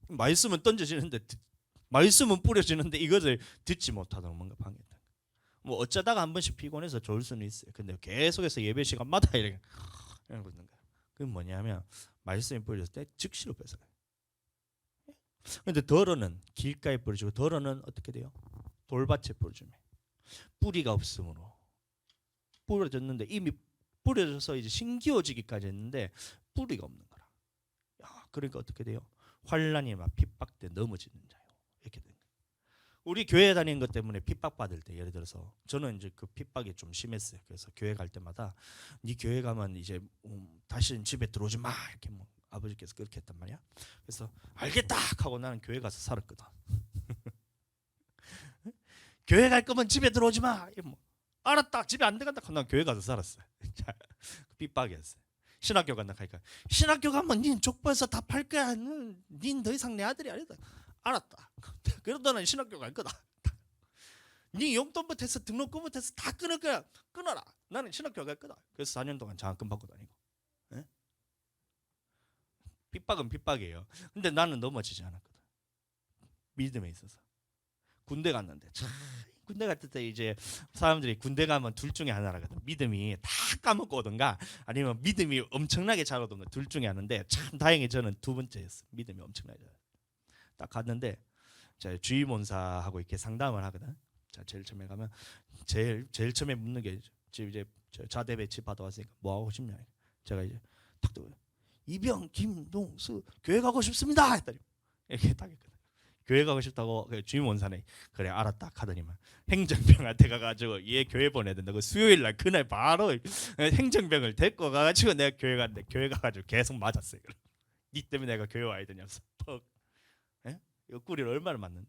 말씀은 던져지는데 말씀은 뿌려지는데 이것을 듣지 못하도록 뭔가 방해했다. 뭐 어쩌다가 한 번씩 피곤해서 좋을 수는 있어요. 근데 계속해서 예배 시간마다 이렇게 있는 거야. 그건 뭐냐면 말씀이 뿌려졌을 때 즉시로 뺏어가요. 그런데 덜어는 길가에 뿌려지고 덜어는 어떻게 돼요? 돌밭에 뿌려주면 뿌리가 없으므로 뿌려졌는데 이미 뿌려져서 이제 신기어지기까지 했는데 뿌리가 없는 거라. 야, 그러니까 어떻게 돼요? 환난이 막 핍박 때 넘어지는 자요. 이렇게 된 거예요. 우리 교회 다니는 것 때문에 핍박 받을 때 예를 들어서 저는 이제 그 핍박이 좀 심했어요. 그래서 교회 갈 때마다 네 교회 가면 이제 다시는 집에 들어오지 마 이렇게 뭐 아버지께서 그렇게 했단 말이야. 그래서 알겠다 하고 나는 교회 가서 살았거든. 교회 갈 거면 집에 들어오지 마. 뭐 알았다 집에 안 들어간다 하고 난 교회 가서 살았어요. 핍박이었어요. 신학교 간다 하니까 신학교 가면 닌 족보에서 다 팔 거야. 닌 더 이상 내 아들이 아니다. 알았다. 그러다는 신학교 갈 거다. 네 용돈부터 해서 등록금부터 해서 다 끊을 거야. 끊어라. 나는 신학교 갈 거다. 그래서 4년 동안 장학금 받고 다니고. 예? 핍박은 핍박이에요. 근데 나는 넘어지지 않았거든. 믿음에 있어서. 군대 갔는데 군대 갈 때 이제 사람들이 군대 가면 둘 중에 하나라거든. 믿음이 다 까먹고 오든가 아니면 믿음이 엄청나게 잘 오든가 둘 중에 하나인데 참 다행히 저는 두 번째였어. 믿음이 엄청나게 잘. 딱 갔는데 자, 주임원사하고 이렇게 상담을 하거든. 자, 제일 처음에 가면 제일 처음에 묻는 게 이제 자대 배치 받아왔으니까 뭐 하고 싶냐. 제가 이제 탁 떠요. 이병 김동수 교회 가고 싶습니다 했더니 이렇게 딱 했거든. 교회 가고 싶다고 주임원사네 그래 알았다 하더니만 행정병한테 가가지고 얘 교회 보내야 된다고 수요일 날 그날 바로 행정병을 데리고 가가지고 내가 교회 갔는데 교회 가가지고 계속 맞았어요. 니 때문에 내가 교회 와야 되냐면서 옆구리를 얼마나 맞는데.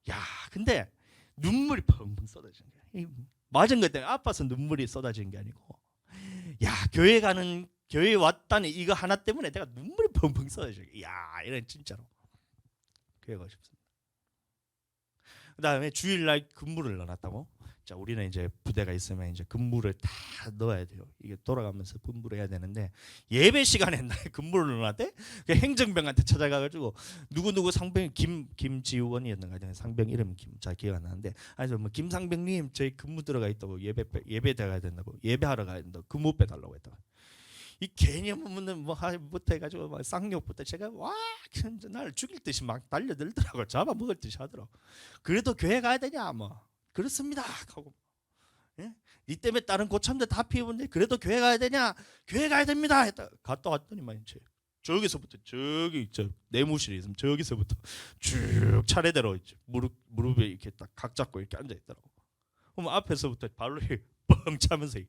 야, 근데 눈물이 펑펑 쏟아지는 거야. 맞은 것 때문에 아파서 눈물이 쏟아지는 게 아니고, 야, 교회 왔다는 이거 하나 때문에 내가 눈물이 펑펑 쏟아지는 거야. 야, 이런 진짜로 교회 가고 싶습니다. 그 다음에 주일날 근무를 넣어놨다고. 자, 우리는 이제 부대가 있으면 이제 근무를 다 넣어야 돼요. 이게 돌아가면서 근무를 해야 되는데 예배 시간에 날 근무를 넣어놨대. 그 행정병한테 찾아가가지고 누구 상병 김지원이었는가 하여튼 상병 이름 잘 기억 안 나는데 아니 뭐 김상병님 저희 근무 들어가 있다고 예배 들어가야 된다고 예배하러 가야 된다고 근무 빼달라고 했다가 이 개념은 뭐부터 해가지고 막 쌍욕부터 제가 와 나를 죽일 듯이 막 달려들더라고. 잡아먹을 듯이 하더라고. 그래도 교회 가야 되냐 뭐 그렇습니다 하고 예? 니 때문에 다른 고참들 다 피우는데 그래도 교회 가야 되냐 교회 가야 됩니다 했다 갔다 왔더니만 이제 저기서부터 저기 저 내무실에 있으면 저기서부터 쭉 차례대로 이제 무릎에 이렇게 딱 각 잡고 이렇게 앉아 있더라고. 그럼 앞에서부터 발로 뻥 차면서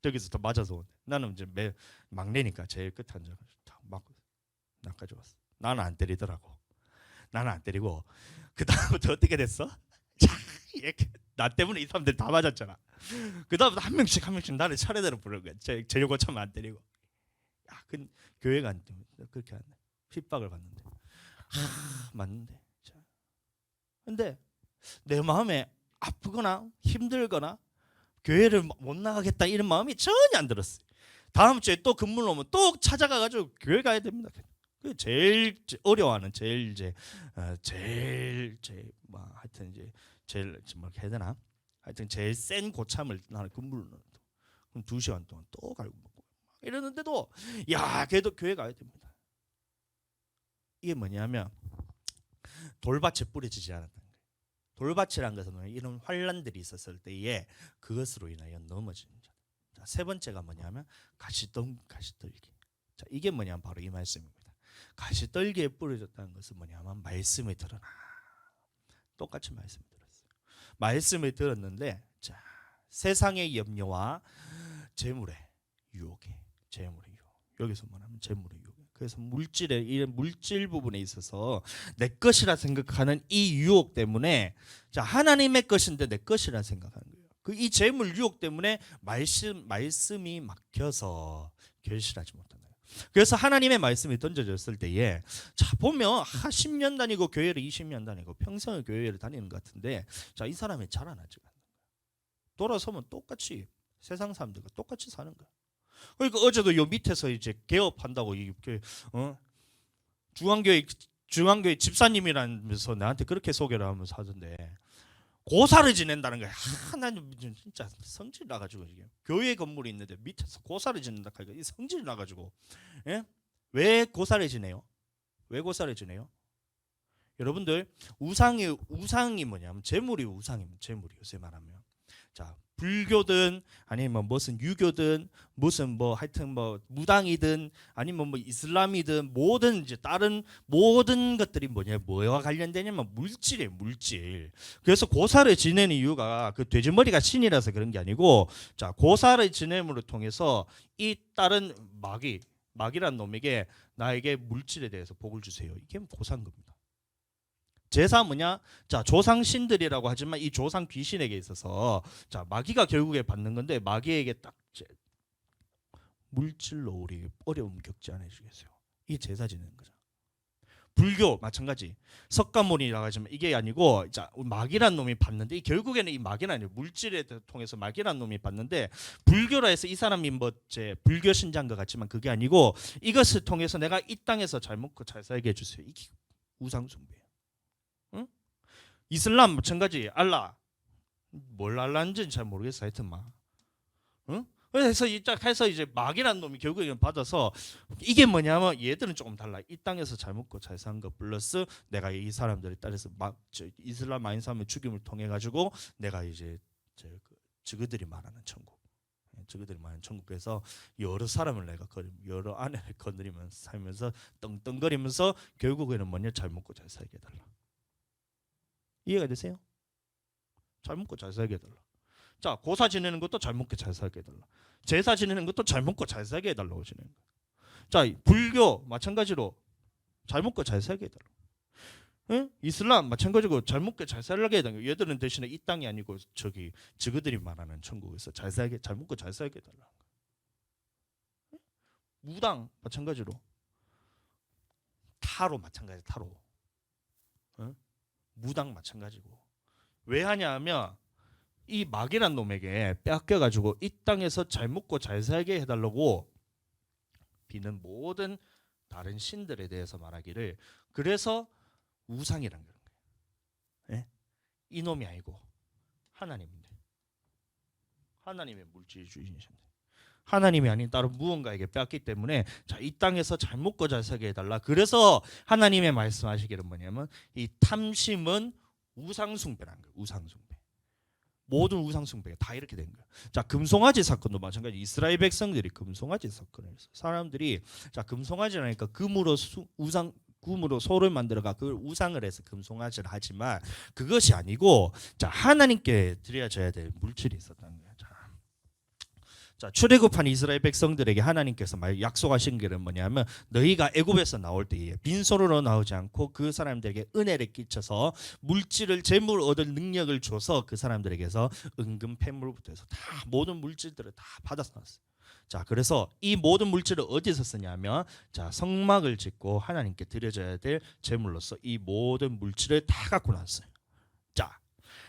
저기서 더 맞아서 오는데 나는 이제 막내니까 제일 끝에 앉아가지고 딱 맞고 나까지 왔어. 나는 안 때리더라고. 나는 안 때리고 그 다음부터 어떻게 됐어? 자, 이렇게 나 때문에 이 사람들 다 맞았잖아. 그 다음부터 한 명씩 나를 차례대로 부르는 거야. 제 고참은 안 때리고. 야, 그 교회가 안 되면 그렇게 안 돼. 핍박을 받는데. 맞는데. 자, 근데 내 마음에 아프거나 힘들거나 교회를 못 나가겠다 이런 마음이 전혀 안 들었어요. 다음 주에 또 근무를 오면 또 찾아가가지고 교회 가야 됩니다. 그 제일 어려워하는 제일 뭐 하여튼 이제 제일 뭐 해야 되나 하여튼 제일 센 고참을 나는 근무를 넣어. 그럼 2시간 동안 또 갈고 먹고 이러는데도 야 걔도 교회 가야 됩니다. 이게 뭐냐면 돌밭에 뿌려지지 않았다는 거예요. 돌밭이라는 것은 이런 환란들이 있었을 때에 그것으로 인하여 넘어지는 자. 자, 세 번째가 뭐냐면 가시떨기. 자, 이게 뭐냐면 바로 이 말씀입니다. 가시떨기에 뿌려졌다는 것은 뭐냐면 말씀을 들어라. 똑같이 말씀을 들었어요. 말씀을 들었는데 자, 세상의 염려와 재물의 유혹에 재물의 유혹. 여기서 말하면 재물의 유혹. 그래서 이런 물질 부분에 있어서 내 것이라 생각하는 이 유혹 때문에 자 하나님의 것인데 내 것이라 생각하는 거예요. 그 이 재물 유혹 때문에 말씀이 막혀서 결실하지 못한다. 그래서 하나님의 말씀이 던져졌을 때에 자 보면 10년 다니고 교회를 20년 다니고 평생을 교회를 다니는 것 같은데 자 이 사람이 자라나지 않는 거예요. 돌아서면 똑같이 세상 사람들과 똑같이 사는 거예요. 그러니까 어제도 요 밑에서 이제 개업한다고 중앙교회 집사님이라면서 나한테 그렇게 소개를 하면서 하던데 고사를 지낸다는 거야. 나는 진짜 성질 나가지고 이게 교회 건물이 있는데 밑에서 고사를 지낸다 하니까 이 성질 나가지고 예? 왜 고사를 지내요? 왜 고사를 지내요? 여러분들 우상이 뭐냐면 재물이 우상이면 재물이 요새 말하면 자 불교든 아니면 무슨 유교든 무슨 뭐 하여튼 뭐 무당이든 아니면 뭐 이슬람이든 모든 이제 다른 모든 것들이 뭐와 관련되냐면 물질이에요. 물질. 그래서 고사를 지내는 이유가 그 돼지머리가 신이라서 그런 게 아니고 자 고사를 지냄으로 통해서 이 다른 마귀란 놈에게 나에게 물질에 대해서 복을 주세요. 이게 고사인 겁니다. 제사 뭐냐? 자 조상 신들이라고 하지만 이 조상 귀신에게 있어서 자 마귀가 결국에 받는 건데 마귀에게 딱 물질로 우리 어려움 겪지 않으시겠어요? 이게 제사 지내는 거죠. 불교 마찬가지 석가모니라고 하지만 이게 아니고 자 마귀란 놈이 받는데 이 결국에는 이 마귀는 아니고 물질에 통해서 마귀란 놈이 받는데 불교라 해서 이 사람이 뭐 제 불교 신자인 것 같지만 그게 아니고 이것을 통해서 내가 이 땅에서 잘 먹고 잘 살게 해주세요. 이게 우상 숭배예요. 응? 이슬람 마찬가지 알라 뭘 알라인지는 잘 모르겠어 하여튼 막 응? 그래서 이제 마귀란 놈이 결국에 받아서 이게 뭐냐면 얘들은 조금 달라. 이 땅에서 잘 먹고 잘 사는 것 플러스 내가 이 사람들에 따라서 이슬람 아닌 사람의 죽임을 통해 가지고 내가 이제 저그들이 말하는 천국 저그들이 말하는 천국에서 여러 사람을 내가 여러 아내를 건드리면서 살면서 떵떵거리면서 결국에는 뭐냐 잘 먹고 잘 살게 해달라. 이해가 되세요? 잘 먹고 잘 살게 해달라. 자 고사 지내는 것도 잘 먹고 잘 살게 해달라. 제사 지내는 것도 잘 먹고 잘 살게 해달라고 지내는 거야. 자 불교 마찬가지로 잘 먹고 잘 살게 해달라. 응? 이슬람 마찬가지로 잘 먹고 잘 살게 해달라. 얘들은 대신에 이 땅이 아니고 저그들이 말하는 천국에서 잘 먹고 잘 살게 해달라. 응? 무당 마찬가지로 타로 마찬가지 타로. 응? 무당 마찬가지고 왜 하냐면 이 마귀란 놈에게 빼앗겨가지고 이 땅에서 잘 먹고 잘 살게 해달라고 비는 모든 다른 신들에 대해서 말하기를, 그래서 우상이란 거예요. 예? 이놈이 아니고 하나님인데, 하나님의 물질주의신데, 하나님이 아닌 다른 무언가에게 빼앗기 때문에 이 땅에서 잘 먹고 잘 살게 해달라. 그래서 하나님의 말씀하시기를 뭐냐면 이 탐심은 우상숭배라는 거예요. 우상숭배. 모든 우상숭배가 다 이렇게 된 거예요. 금송아지 사건도 마찬가지. 이스라엘 백성들이 금송아지 사건을 했어요. 사람들이 금송아지라니까 금으로 소를 만들어가 그걸 우상을 해서 금송아지를 하지만 그것이 아니고 하나님께 드려져야 될 물질이 있었다는 거예요. 출애굽한 이스라엘 백성들에게 하나님께서 약속하신 게 뭐냐면 너희가 애굽에서 나올 때에 빈손으로 나오지 않고 그 사람들에게 은혜를 끼쳐서 물질을 재물 얻을 능력을 줘서 그 사람들에게서 은금 폐물부터 해서 다 모든 물질들을 다 받아서 나왔어요. 그래서 이 모든 물질을 어디서 쓰냐면 성막을 짓고 하나님께 드려져야 될 재물로서 이 모든 물질을 다 갖고 나왔어요.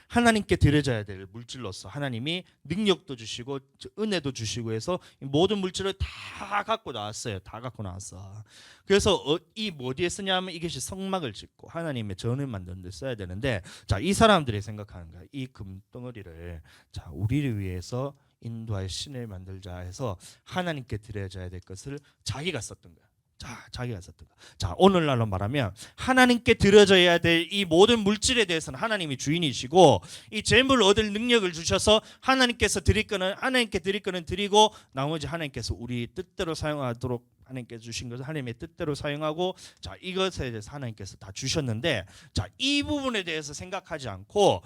하나님께 드려져야 될 물질로서 하나님이 능력도 주시고 은혜도 주시고 해서 모든 물질을 다 갖고 나왔어요. 다 갖고 나왔어. 그래서 이 어디에 쓰냐면 이것이 성막을 짓고 하나님의 전을 만드는 데 써야 되는데 이 사람들이 생각하는 거야. 이 금덩어리를 우리를 위해서 인도할 신을 만들자 해서 하나님께 드려져야 될 것을 자기가 썼던 거야. 자기가 썼던 거. 오늘날로 말하면 하나님께 드려져야 될 이 모든 물질에 대해서는 하나님이 주인이시고 이 재물을 얻을 능력을 주셔서 하나님께서 드릴 거는 하나님께 드릴 거는 드리고 나머지 하나님께서 우리 뜻대로 사용하도록 하나님께서 주신 것을 하나님의 뜻대로 사용하고 이것에 대해서 하나님께서 다 주셨는데 이 부분에 대해서 생각하지 않고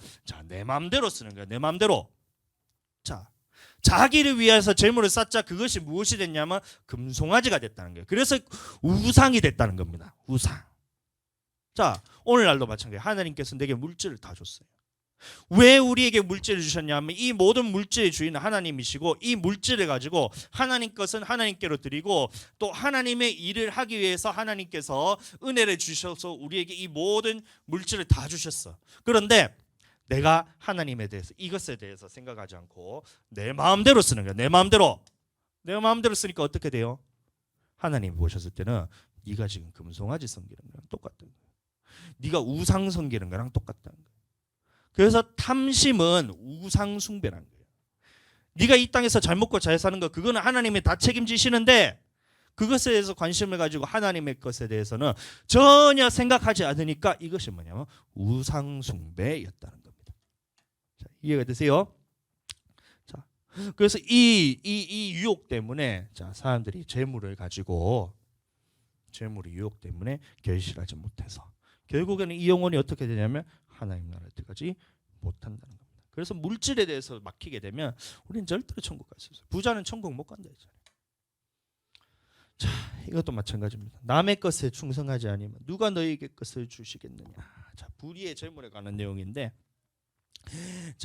내 마음대로 쓰는 거야. 내 마음대로. 자기를 위해서 재물을 쌓자. 그것이 무엇이 됐냐면 금송아지가 됐다는 거예요. 그래서 우상이 됐다는 겁니다. 우상. 오늘날도 마찬가지예요. 하나님께서 내게 물질을 다 줬어요. 왜 우리에게 물질을 주셨냐면 이 모든 물질의 주인은 하나님이시고 이 물질을 가지고 하나님 것은 하나님께로 드리고 또 하나님의 일을 하기 위해서 하나님께서 은혜를 주셔서 우리에게 이 모든 물질을 다 주셨어. 그런데 내가 하나님에 대해서 이것에 대해서 생각하지 않고 내 마음대로 쓰는 거야. 내 마음대로 쓰니까 어떻게 돼요? 하나님이 보셨을 때는 네가 지금 금송아지 섬기는 거랑 똑같은 거야. 네가 우상 섬기는 거랑 똑같다는 거야. 그래서 탐심은 우상 숭배라는 거예요. 네가 이 땅에서 잘 먹고 잘 사는 거 그거는 하나님이 다 책임지시는데 그것에 대해서 관심을 가지고 하나님의 것에 대해서는 전혀 생각하지 않으니까 이것이 뭐냐면 우상 숭배였다는 겁니다. 이해가 되세요? 그래서 이 유혹 때문에 사람들이 재물을 유혹 때문에 결실하지 못해서 결국에는 이 영혼이 어떻게 되냐면 하나님 나라에 들어가지 못한다는 겁니다. 그래서 물질에 대해서 막히게 되면 우리는 절대로 천국 갈 수 없어요. 부자는 천국 못 간다 했잖아요. 이것도 마찬가지입니다. 남의 것에 충성하지 않으면 누가 너희에게 것을 주시겠느냐. 불의의 재물에 관한 내용인데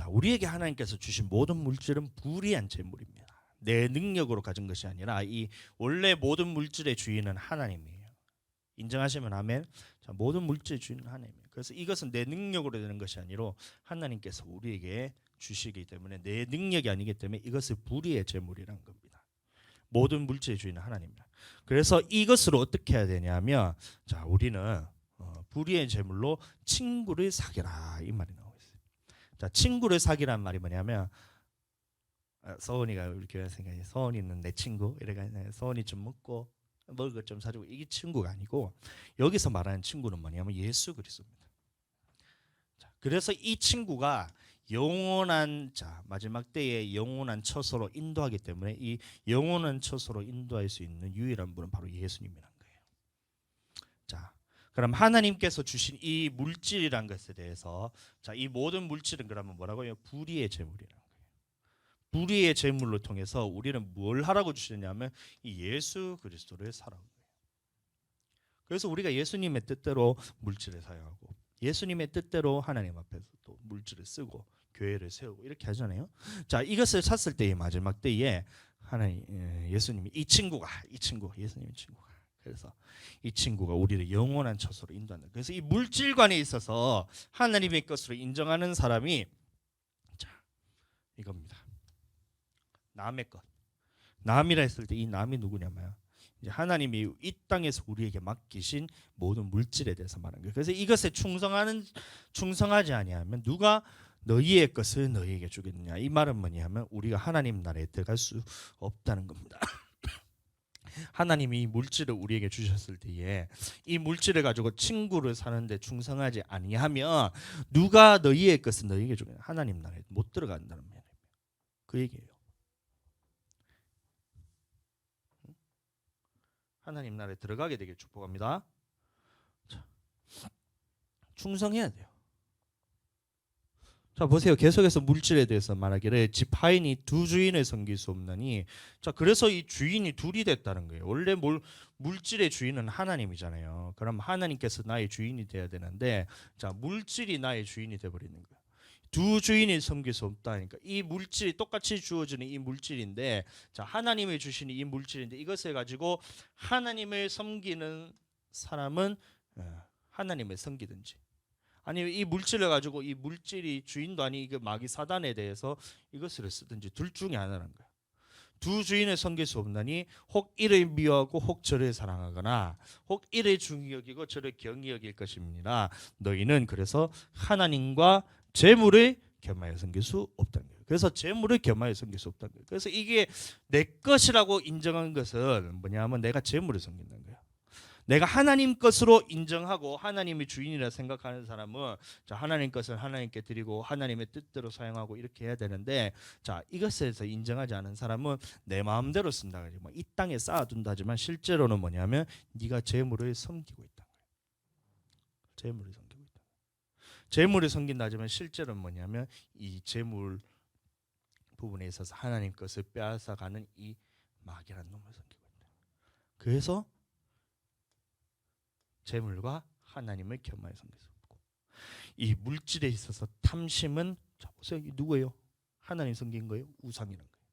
우리에게 하나님께서 주신 모든 물질은 불의한 재물입니다. 내 능력으로 가진 것이 아니라 이 원래 모든 물질의 주인은 하나님이에요. 인정하시면 아멘. 모든 물질의 주인은 하나님이에요. 그래서 이것은 내 능력으로 되는 것이 아니라 하나님께서 우리에게 주시기 때문에 내 능력이 아니기 때문에 이것을 불의의 재물이라는 겁니다. 모든 물질의 주인은 하나님입니다. 그래서 이것으로 어떻게 해야 되냐면 우리는 불의의 재물로 친구를 사귀라 이 말이 나오고 있어요. 친구를 사귀란 말이 뭐냐면 서원이가 우리 교회 생각해 서원이는 내 친구 이래가 서원이 좀 먹고 먹을 것 좀 사주고 이게 친구가 아니고 여기서 말하는 친구는 뭐냐면 예수 그리스도입니다. 그래서 이 친구가 영원한 마지막 때에 영원한 처소로 인도하기 때문에 이 영원한 처소로 인도할 수 있는 유일한 분은 바로 예수님이란 거예요. 그럼 하나님께서 주신 이 물질이란 것에 대해서 이 모든 물질은 그러면 뭐라고요? 불의의 재물이라는 거예요. 불의의 재물로 통해서 우리는 뭘 하라고 주시냐면 이 예수 그리스도를 사라는 거예요. 그래서 우리가 예수님의 뜻대로 물질을 사용하고 예수님의 뜻대로 하나님 앞에서 또 물질을 쓰고 교회를 세우고 이렇게 하잖아요. 이것을 찾을 때의 마지막 때에 하나님 예수님이 이 친구 예수님의 친구가 그래서 이 친구가 우리를 영원한 처소로 인도한다. 그래서 이 물질관에 있어서 하나님의 것으로 인정하는 사람이 이겁니다. 남의 것. 남이라 했을 때 이 남이 누구냐면 이제 하나님이 이 땅에서 우리에게 맡기신 모든 물질에 대해서 말하는 거예요. 그래서 이것에 충성하지 아니하면 누가 너희의 것을 너희에게 주겠느냐. 이 말은 뭐냐면 우리가 하나님 나라에 들어갈 수 없다는 겁니다. 하나님이 이 물질을 우리에게 주셨을 때에 이 물질을 가지고 친구를 사는데 충성하지 아니하면 누가 너희의 것을 너희에게 주겠느냐. 하나님 나라에 못 들어간다는 말이에요. 그 얘기예요. 하나님 나라에 들어가게 되길 축복합니다. 자, 충성해야 돼요. 자 보세요. 계속해서 물질에 대해서 말하기를 지파인이 두 주인을 섬길 수 없나니. 자 그래서 이 주인이 둘이 됐다는 거예요. 원래 물질의 주인은 하나님이잖아요. 그럼 하나님께서 나의 주인이 돼야 되는데 자 물질이 나의 주인이 돼버리는 거예요. 두 주인이 섬길 수 없다니까. 이 물질이 똑같이 주어지는 이 물질인데 자 하나님이 주시는 이 물질인데 이것을 가지고 하나님을 섬기는 사람은 하나님을 섬기든지 아니면 이 물질을 가지고 이 물질이 주인도 아닌 그 마귀 사단에 대해서 이것을 쓰든지 둘 중에 하나라는 거야. 두 주인을 섬길 수 없나니 혹 이를 미워하고 혹 저를 사랑하거나 혹 이를 중히 여기고 저를 경히 여길 것입니다. 너희는 그래서 하나님과 재물을 겸하여 섬길 수 없다는 거예요. 그래서 재물을 겸하여 섬길 수 없다는 거예요. 그래서 이게 내 것이라고 인정한 것은 뭐냐면 내가 재물을 섬긴다는 거예요. 내가 하나님 것으로 인정하고 하나님이 주인이라 생각하는 사람은 자 하나님 것을 하나님께 드리고 하나님의 뜻대로 사용하고 이렇게 해야 되는데 자 이것에서 인정하지 않은 사람은 내 마음대로 쓴다. 이 땅에 쌓아둔다지만 실제로는 뭐냐면 네가 재물을 섬기고 있다. 재물을 섬기고 있다. 재물을 섬긴다지만 실제로는 뭐냐면 이 재물 부분에 있어서 하나님 것을 빼앗아가는 이 마귀라는 놈을 섬기고 있다. 그래서 재물과 하나님을 겸하여 섬길 수 없고 이 물질에 있어서 탐심은 자 보세요. 이 누구예요? 하나님 섬긴 거예요? 우상이라는 거예요.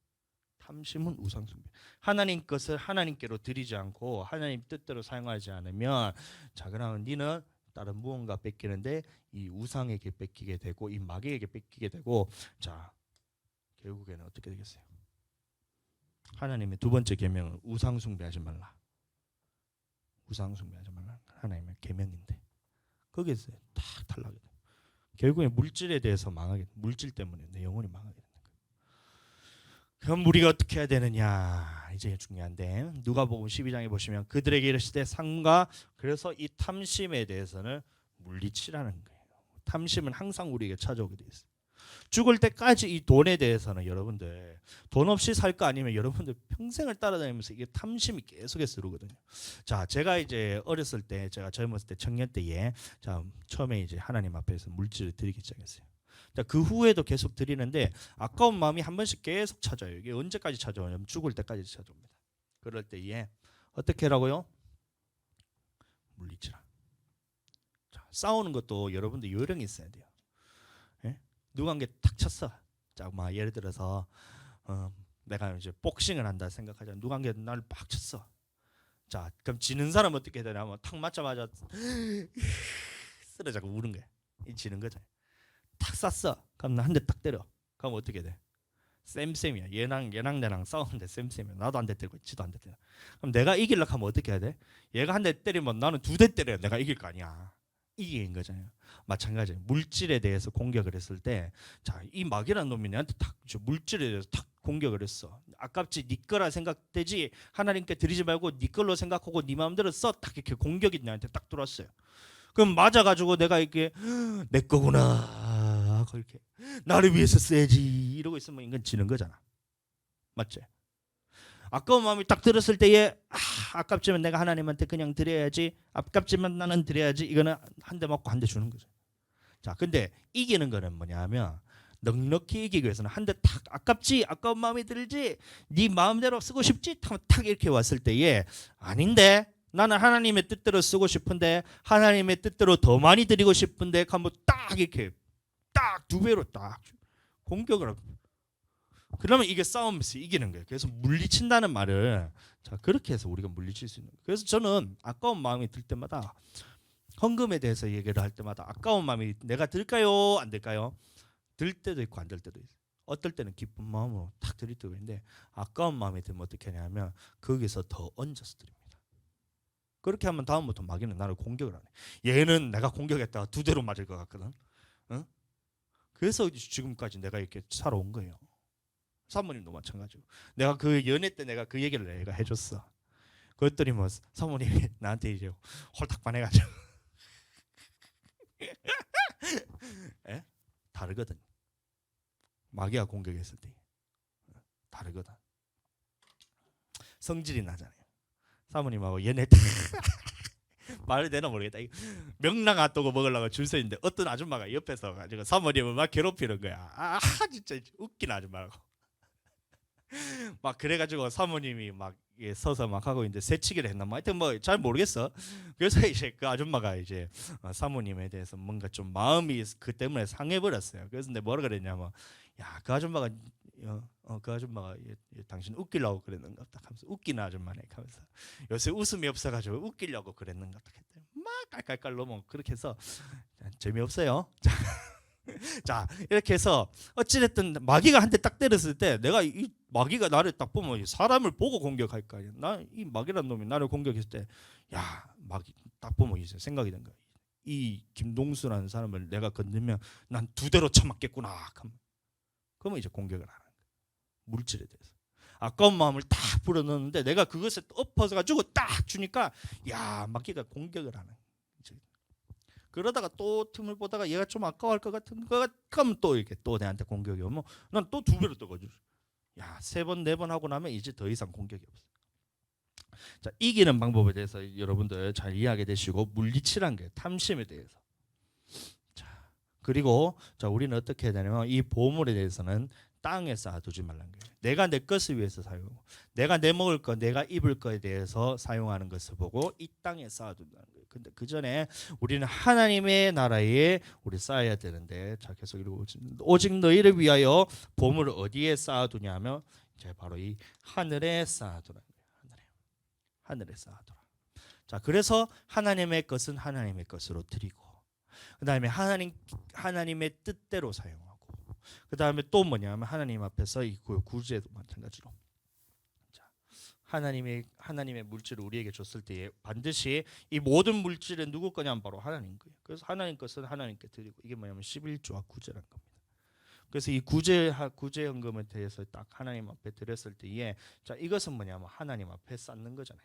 탐심은 우상 숭배. 하나님 것을 하나님께로 드리지 않고 하나님 뜻대로 사용하지 않으면 자 그러면 니는 다른 무언가 뺏기는데 이 우상에게 뺏기게 되고 이 마귀에게 뺏기게 되고 자 결국에는 어떻게 되겠어요? 하나님의 두 번째 계명은 우상 숭배하지 말라. 우상 숭배하지 말라. 하나님의 계명인데 거기에서 딱 탈락이 돼. 결국에 물질에 대해서 망하게. 물질 때문에 내 영혼이 망하게 되는 거예요. 그럼 우리가 어떻게 해야 되느냐? 이제 중요한데 누가복음 12장에 보시면 그들에게 이르시되 삼가 그래서 이 탐심에 대해서는 물리치라는 거예요. 탐심은 항상 우리에게 찾아오게 돼 있어요. 죽을 때까지 이 돈에 대해서는 여러분들 돈 없이 살 거 아니면 여러분들 평생을 따라다니면서 이게 탐심이 계속해서 들어오거든요. 자, 제가 이제 어렸을 때, 제가 젊었을 때, 청년 때에 자 처음에 이제 하나님 앞에서 물질을 드리기 시작했어요. 자, 그 후에도 계속 드리는데 아까운 마음이 한 번씩 계속 찾아요. 이게 언제까지 찾아오냐면 죽을 때까지 찾아옵니다. 그럴 때에 어떻게 하라고요? 물리치라. 자, 싸우는 것도 여러분들 요령이 있어야 돼요. 누가 한 게 탁 쳤어. 자, 막 예를 들어서 내가 이제 복싱을 한다 생각하자. 누가 한 게 나를 팍 쳤어. 자, 그럼 지는 사람은 어떻게 해야 되냐면 탁 맞자마자 쓰러져서 우는 거야. 이 지는 거죠. 탁 쐈어. 그럼 나 한 대 딱 때려. 그럼 어떻게 돼? 쌤이야. 얘랑 내랑 싸우는데 쌤이야. 나도 한 대 때리고 지도 한 대 때려. 그럼 내가 이기려고 하면 어떻게 해야 돼? 얘가 한 대 때리면 나는 두 대 때려야 내가 이길 거 아니야. 이긴 거잖아요. 마찬가지예요. 물질에 대해서 공격을 했을 때, 자, 이 마귀라는 놈이 내한테 탁 물질에 대해서 탁 공격을 했어. 아깝지, 네 거라 생각되지. 하나님께 드리지 말고 네 걸로 생각하고 네 마음대로 써. 딱 이렇게 공격이 나한테 딱 들어왔어요. 그럼 맞아가지고 내가 이렇게 내 거구나. 그렇게 나를 위해서 써야지 이러고 있으면 인간 지는 거잖아. 맞지? 아까운 마음이 딱 들었을 때에 아깝지만 내가 하나님한테 그냥 드려야지. 아깝지만 나는 드려야지. 이거는 한 대 맞고 한 대 주는 거죠. 자, 근데 이기는 거는 뭐냐면 넉넉히 이기기 위해서는 한 대 탁 아깝지. 아까운 마음이 들지. 네 마음대로 쓰고 싶지. 탁 이렇게 왔을 때에 아닌데 나는 하나님의 뜻대로 쓰고 싶은데 하나님의 뜻대로 더 많이 드리고 싶은데 한번 딱 이렇게 딱 두 배로 딱 공격을 하고 그러면 이게 싸움에서 이기는 거예요. 그래서 물리친다는 말을 자 그렇게 해서 우리가 물리칠 수 있는 거예요. 그래서 저는 아까운 마음이 들 때마다 헌금에 대해서 얘기를 할 때마다 아까운 마음이 내가 들까요? 안 들까요? 들 때도 있고 안 들 때도 있어요. 어떨 때는 기쁜 마음으로 탁 드리고 있는데 아까운 마음이 들면 어떻게 하냐면 거기서 더 얹어서 드립니다. 그렇게 하면 다음부터 마귀는 나를 공격을 하네. 얘는 내가 공격했다가 두 대로 맞을 것 같거든. 응? 그래서 지금까지 내가 이렇게 살아온 거예요. 사모님도 마찬가지고. 내가 그 연애 때 내가 그 얘기를 내가 해줬어. 그랬더니 뭐 사모님이 나한테 이제 홀딱 반해가지고 에? 다르거든. 마귀가 공격했을 때 다르거든. 성질이 나잖아요. 사모님하고 연애 때 말이 되나 모르겠다. 명랑 핫도그 먹으려고 줄 서 있는데 어떤 아줌마가 옆에서 가지고 사모님을 막 괴롭히는 거야. 아 진짜 웃긴 아줌마라고. 막 그래가지고 사모님이 막 서서 막 하고 있는데 새치기를 했나 뭐 하여튼 뭐 잘 모르겠어. 그래서 이제 그 아줌마가 이제 사모님에 대해서 뭔가 좀 마음이 그 때문에 상해버렸어요. 그래서 내가 뭐라 그랬냐면 야 그 아줌마가 그 아줌마가 당신 웃기려고 그랬는가 딱 하면서 웃기는 아줌마네 하면서 요새 웃음이 없어가지고 웃기려고 그랬는가 딱 했더니 막 깔깔깔 넘어 그렇게 해서 재미없어요. 자 이렇게 해서 어찌됐든 마귀가 한 대 딱 때렸을 때 내가 이 마귀가 나를 딱 보면 사람을 보고 공격할 거 아니야. 나 이 마귀라는 놈이 나를 공격했을 때 야 마귀 딱 보면 이제 생각이 든 거야. 이 김동수라는 사람을 내가 건들면 난 두 대로 쳐맞겠구나. 그러면 이제 공격을 하는 거야. 물질에 대해서 아까운 마음을 딱 불어넣는데 내가 그것에 엎어서 가지고 딱 주니까 야 마귀가 공격을 하는 거야. 그러다가 또 틈을 보다가 얘가 좀 아까워할 것 같은 거 그럼 또 이렇게 또 내한테 공격이 오면 난 또 두 배로 떠가지고 야 세 번 네 번 하고 나면 이제 더 이상 공격이 없어. 자 이기는 방법에 대해서 여러분들 잘 이해하게 되시고 물리치란 게 탐심에 대해서. 자 그리고 자 우리는 어떻게 해야 되냐면 이 보물에 대해서는 땅에 쌓아두지 말라는 거예요. 내가 내 것을 위해서 사용하고 내가 내 먹을 것, 내가 입을 것에 대해서 사용하는 것을 보고 이 땅에 쌓아둔다는 거예요. 근데 그 전에 우리는 하나님의 나라에 우리 쌓아야 되는데 자 계속 읽고 오직 너희를 위하여 보물을 어디에 쌓아두냐 하면 이제 바로 이 하늘에 쌓아두라는 거예요. 하늘에 쌓아두라. 자 그래서 하나님의 것은 하나님의 것으로 드리고 그다음에 하나님의 뜻대로 사용하고 그 다음에 또 뭐냐면 하나님 앞에서 이 구제도 마찬가지로 자, 하나님의 물질을 우리에게 줬을 때에 반드시 이 모든 물질은 누구 거냐면 바로 하나님 거예요. 그래서 하나님 것은 하나님께 드리고 이게 뭐냐면 11조와 구제라는 겁니다. 그래서 이 구제 헌금에 대해서 딱 하나님 앞에 드렸을 때에 자 이것은 뭐냐면 하나님 앞에 쌓는 거잖아요.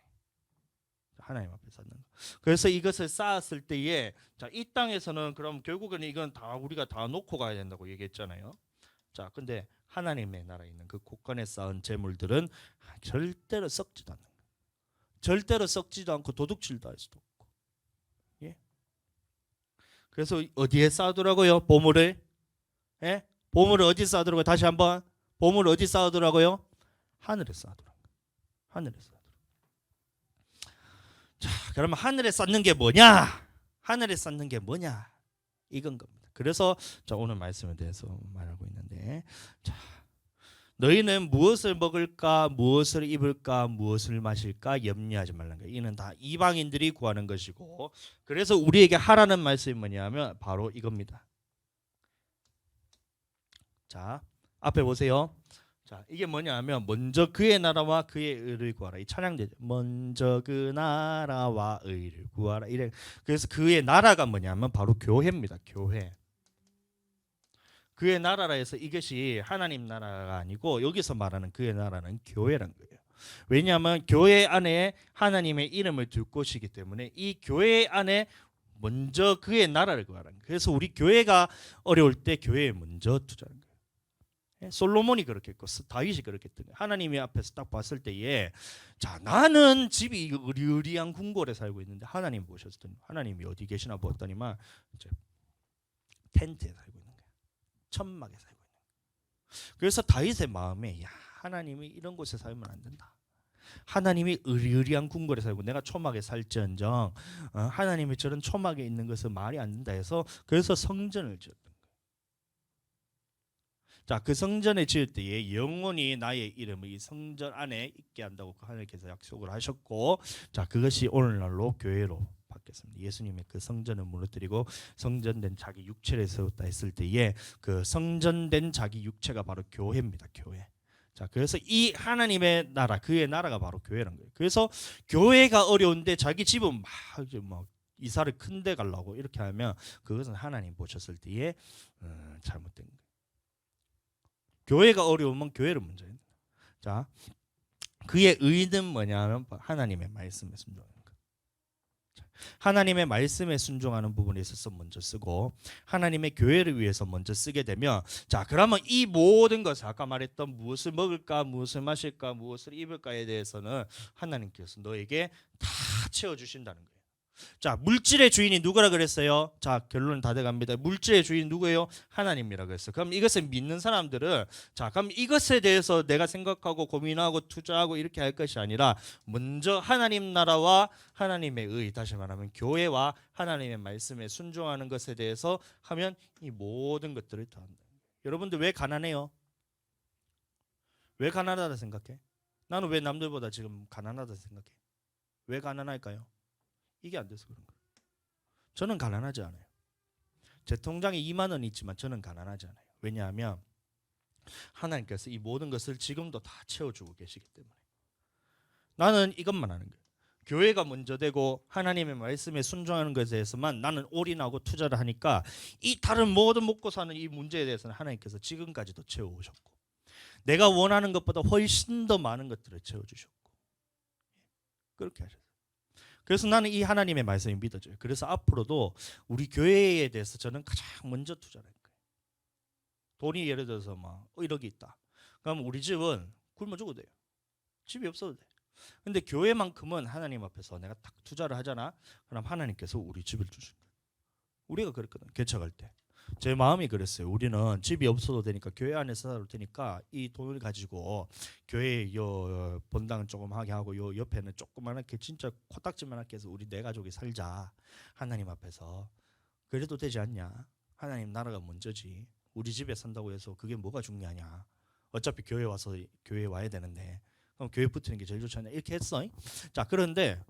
하나님 앞에 쌓는 거. 그래서 이것을 쌓았을 때에 자, 이 땅에서는 그럼 결국은 이건 다 우리가 다 놓고 가야 된다고 얘기했잖아요. 자, 근데 하나님의 나라에 있는 그 곳간에 쌓은 재물들은 절대로 썩지도 않는 거예요. 절대로 썩지도 않고 도둑질도 할 수도 없고. 예? 그래서 어디에 쌓아두라고요? 보물을? 예? 보물을 어디 쌓아두라고요? 다시 한번 보물을 어디 쌓아두라고요? 하늘에 쌓아두라고. 하늘에 쌓아. 자, 그러면 하늘에 쌓는 게 뭐냐? 하늘에 쌓는 게 뭐냐? 이건 겁니다. 그래서 자, 오늘 말씀에 대해서 말하고 있는데 자, 너희는 무엇을 먹을까, 무엇을 입을까, 무엇을 마실까 염려하지 말라는 거예요. 이는 다 이방인들이 구하는 것이고 그래서 우리에게 하라는 말씀이 뭐냐면 바로 이겁니다. 자, 앞에 보세요. 자, 이게 뭐냐면 먼저 그의 나라와 그의 의를 구하라. 이 찬양되죠. 먼저 그 나라와 의를 구하라. 이래. 그래서 그의 나라가 뭐냐면 바로 교회입니다. 교회. 그의 나라라 해서 이것이 하나님 나라가 아니고 여기서 말하는 그의 나라는 교회란 거예요. 왜냐하면 교회 안에 하나님의 이름을 둘 곳이기 때문에 이 교회 안에 먼저 그의 나라를 구하라는 거예요. 그래서 우리 교회가 어려울 때 교회에 먼저 투자하는 거예요. 솔로몬이 그렇게 했고 다윗이 그렇게 했던 거예요. 하나님의 앞에서 딱 봤을 때에 자 나는 집이 으리으리한 궁궐에 살고 있는데 하나님 보셨더니 하나님이 어디 계시나 보았더니만 이제 텐트에 살고 있는 거예요. 천막에 살고 있는 거예요. 그래서 다윗의 마음에 야 하나님이 이런 곳에 살면 안 된다. 하나님이 으리으리한 궁궐에 살고 내가 초막에 살지언정 하나님이 저런 초막에 있는 것은 말이 안 된다 해서 그래서 성전을 지었다. 자, 그 성전에 지을 때에 영원히 나의 이름을 이 성전 안에 있게 한다고 하나님께서 약속을 하셨고, 자, 그것이 오늘날로 교회로 바뀌었습니다. 예수님의 그 성전을 무너뜨리고 성전된 자기 육체를 세웠다 했을 때에 그 성전된 자기 육체가 바로 교회입니다. 교회. 자, 그래서 이 하나님의 나라, 그의 나라가 바로 교회라는 거예요. 그래서 교회가 어려운데 자기 집은 막 이제 막 이사를 큰데 가려고 이렇게 하면 그것은 하나님 보셨을 때에 잘못된 거예요. 교회가 어려우면 교회를 먼저 해야 돼요. 자, 그의 의는 뭐냐면 하나님의 말씀에 순종하는 거. 하나님의 말씀에 순종하는 부분에 있어서 먼저 쓰고 하나님의 교회를 위해서 먼저 쓰게 되면, 자, 그러면 이 모든 것을 아까 말했던 무엇을 먹을까, 무엇을 마실까, 무엇을 입을까에 대해서는 하나님께서 너에게 다 채워주신다는 거예요. 자, 물질의 주인이 누구라 그랬어요? 자, 결론은 다 돼갑니다. 물질의 주인이 누구예요? 하나님이라 그랬어요. 그럼 이것을 믿는 사람들은, 자, 그럼 이것에 대해서 내가 생각하고 고민하고 투자하고 이렇게 할 것이 아니라 먼저 하나님 나라와 하나님의 의, 다시 말하면 교회와 하나님의 말씀에 순종하는 것에 대해서 하면 이 모든 것들을 다 한다. 여러분들 왜 가난해요? 왜 가난하다 생각해? 나는 왜 남들보다 지금 가난하다 생각해? 왜 가난할까요? 이게 안 돼서 그런 거예요. 저는 가난하지 않아요. 제 통장에 2만 원 있지만 저는 가난하지 않아요. 왜냐하면 하나님께서 이 모든 것을 지금도 다 채워주고 계시기 때문에. 나는 이것만 하는 거예요. 교회가 먼저 되고 하나님의 말씀에 순종하는 것에 대해서만 나는 올인하고 투자를 하니까 이 다른 모든 먹고 사는 이 문제에 대해서는 하나님께서 지금까지도 채워오셨고 내가 원하는 것보다 훨씬 더 많은 것들을 채워주셨고 그렇게 하셨어요. 그래서 나는 이 하나님의 말씀이 믿어져요. 그래서 앞으로도 우리 교회에 대해서 저는 가장 먼저 투자를 할 거예요. 돈이 예를 들어서 막 1억이 있다. 그럼 우리 집은 굶어 죽어도 돼요. 집이 없어도 돼. 근데 교회만큼은 하나님 앞에서 내가 딱 투자를 하잖아. 그럼 하나님께서 우리 집을 주신 거예요. 우리가 그랬거든. 개척할 때. 제 마음이 그랬어요. 우리는 집이 없어도 되니까 교회 안에서 살을 테니까 이 돈을 가지고 교회 요 본당 조금 하게 하고 요 옆에는 조그만하게 진짜 코딱지만하게 해서 우리 네 가족이 살자. 하나님 앞에서. 그래도 되지 않냐? 하나님 나라가 먼저지. 우리 집에 산다고 해서 그게 뭐가 중요하냐? 어차피 교회 와서 교회 와야 되는데 그럼 교회 붙는 게 제일 좋지 않냐? 이렇게 했어. 자, 그런데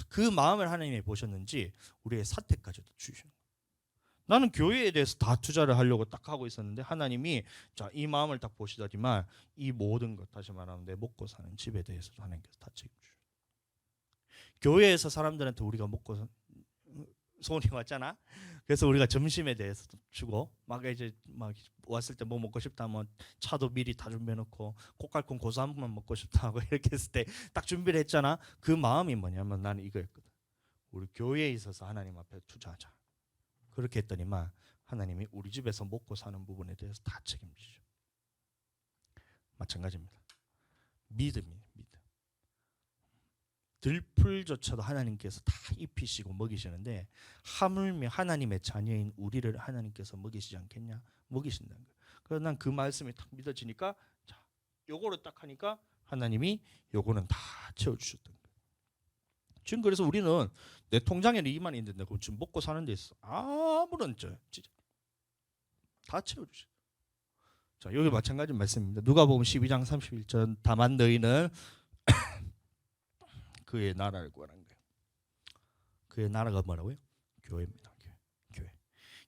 그 마음을 하나님이 보셨는지 우리의 사택까지도 주시는 거예요. 나는 교회에 대해서 다 투자를 하려고 딱 하고 있었는데 하나님이 자, 이 마음을 딱 보시더니만 이 모든 것, 다시 말하면 내 먹고 사는 집에 대해서도 하나님께서 다 책임주셔. 교회에서 사람들한테 우리가 먹고 소원이 왔잖아. 그래서 우리가 점심에 대해서도 주고 막 이제 막 왔을 때 뭐 먹고 싶다 하면 차도 미리 다 준비해 놓고 고깔콘 고수 한 번만 먹고 싶다 하고 이렇게 했을 때 딱 준비를 했잖아. 그 마음이 뭐냐면 나는 이거였거든. 우리 교회에 있어서 하나님 앞에 투자하자. 그렇게 했더니만 하나님이 우리 집에서 먹고 사는 부분에 대해서 다 책임지죠. 마찬가지입니다. 믿음이에요. 믿음. 들풀조차도 하나님께서 다 입히시고 먹이시는데 하물며 하나님의 자녀인 우리를 하나님께서 먹이시지 않겠냐? 먹이신다는 거예요. 그래서 난 그 말씀이 딱 믿어지니까 자, 요거를 딱 하니까 하나님이 요거는 다 채워주셨던 거예요. 지금 그래서 우리는 내 통장에는 2만 있는데 지금 먹고 사는 데 있어. 아무런 진짜 다 채워주셔. 자, 여기 마찬가지 말씀입니다. 누가복음 12장 31절 다만 너희는 그의 나라를 구하는 거예요. 그의 나라가 뭐라고요? 교회입니다. 교회.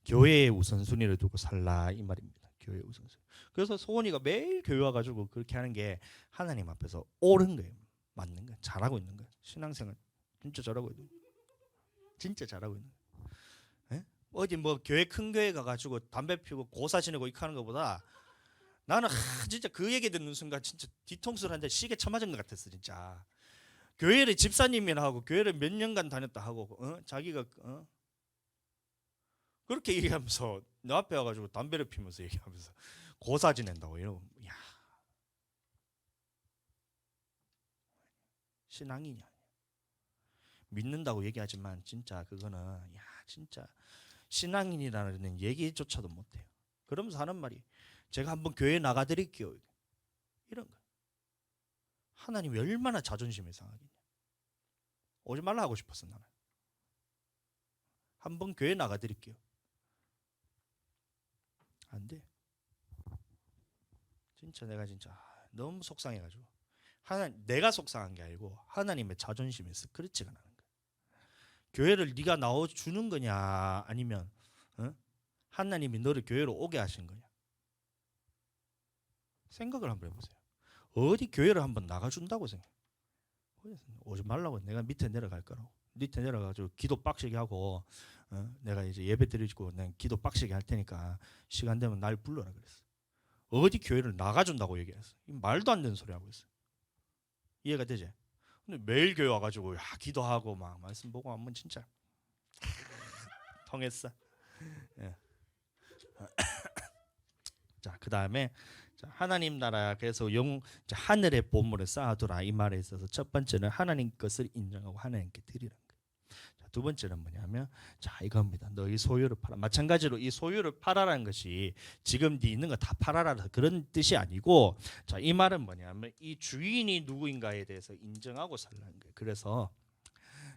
교회의 우선순위를 두고 살라 이 말입니다. 교회의 우선순위. 그래서 소원이가 매일 교회 와가지고 그렇게 하는 게 하나님 앞에서 옳은 거예요. 맞는 거예요. 잘하고 있는 거예요. 신앙생활 진짜 잘하고 있는 거예요. 진짜 잘하고 있는 거예요. 예? 어디 뭐 교회 큰 교회 가가지고 담배 피우고 고사 지내고 이렇게 하는 것보다 나는 진짜 그 얘기 듣는 순간 진짜 뒤통수를 한 대 시계 쳐맞은 것 같았어 진짜. 교회를 집사님이나 하고 교회를 몇 년간 다녔다 하고 자기가 그렇게 얘기하면서 내 앞에 와가지고 담배를 피면서 얘기하면서 고사 지낸다고 이러고 야 신앙이냐 믿는다고 얘기하지만 진짜 그거는 야 진짜 신앙인이라는 얘기조차도 못해요. 그러면서 하는 말이 제가 한번 교회 나가드릴게요 이런 거. 하나님이 얼마나 자존심이 상하겠냐. 오지 말라 하고 싶었어 나는. 한번 교회 나가드릴게요. 안 돼. 진짜 내가 진짜 너무 속상해가지고 내가 속상한 게 아니고 하나님의 자존심이 스크래치가 나는 거야. 교회를 네가 나와주는 거냐 아니면 하나님이 너를 교회로 오게 하신 거냐. 생각을 한번 해보세요. 어디 교회를 한번 나가준다고 생각해. 오지 말라고. 내가 밑에 내려갈 거라고. 밑에 내려가지고 기도 빡시게 하고 내가 이제 예배 드리고 내가 기도 빡시게 할 테니까 시간 되면 날 불러라 그랬어. 어디 교회를 나가준다고 얘기했어. 말도 안 되는 소리 하고 있어. 이해가 되지? 근데 매일 교회 와가지고 기도하고 막 말씀 보고 하면 진짜 통했어. 예. 자, 그 다음에 하나님 나라, 그래서 하늘의 보물을 쌓아두라 이 말에 있어서 첫 번째는 하나님 것을 인정하고 하나님께 드리는 거예요. 자, 두 번째는 뭐냐면 이겁니다. 너희 소유를 팔아. 마찬가지로 이 소유를 팔아라는 것이 지금 네 있는 거 다 팔아라 그런 뜻이 아니고, 자, 이 말은 뭐냐면 이 주인이 누구인가에 대해서 인정하고 살라는 거예요. 그래서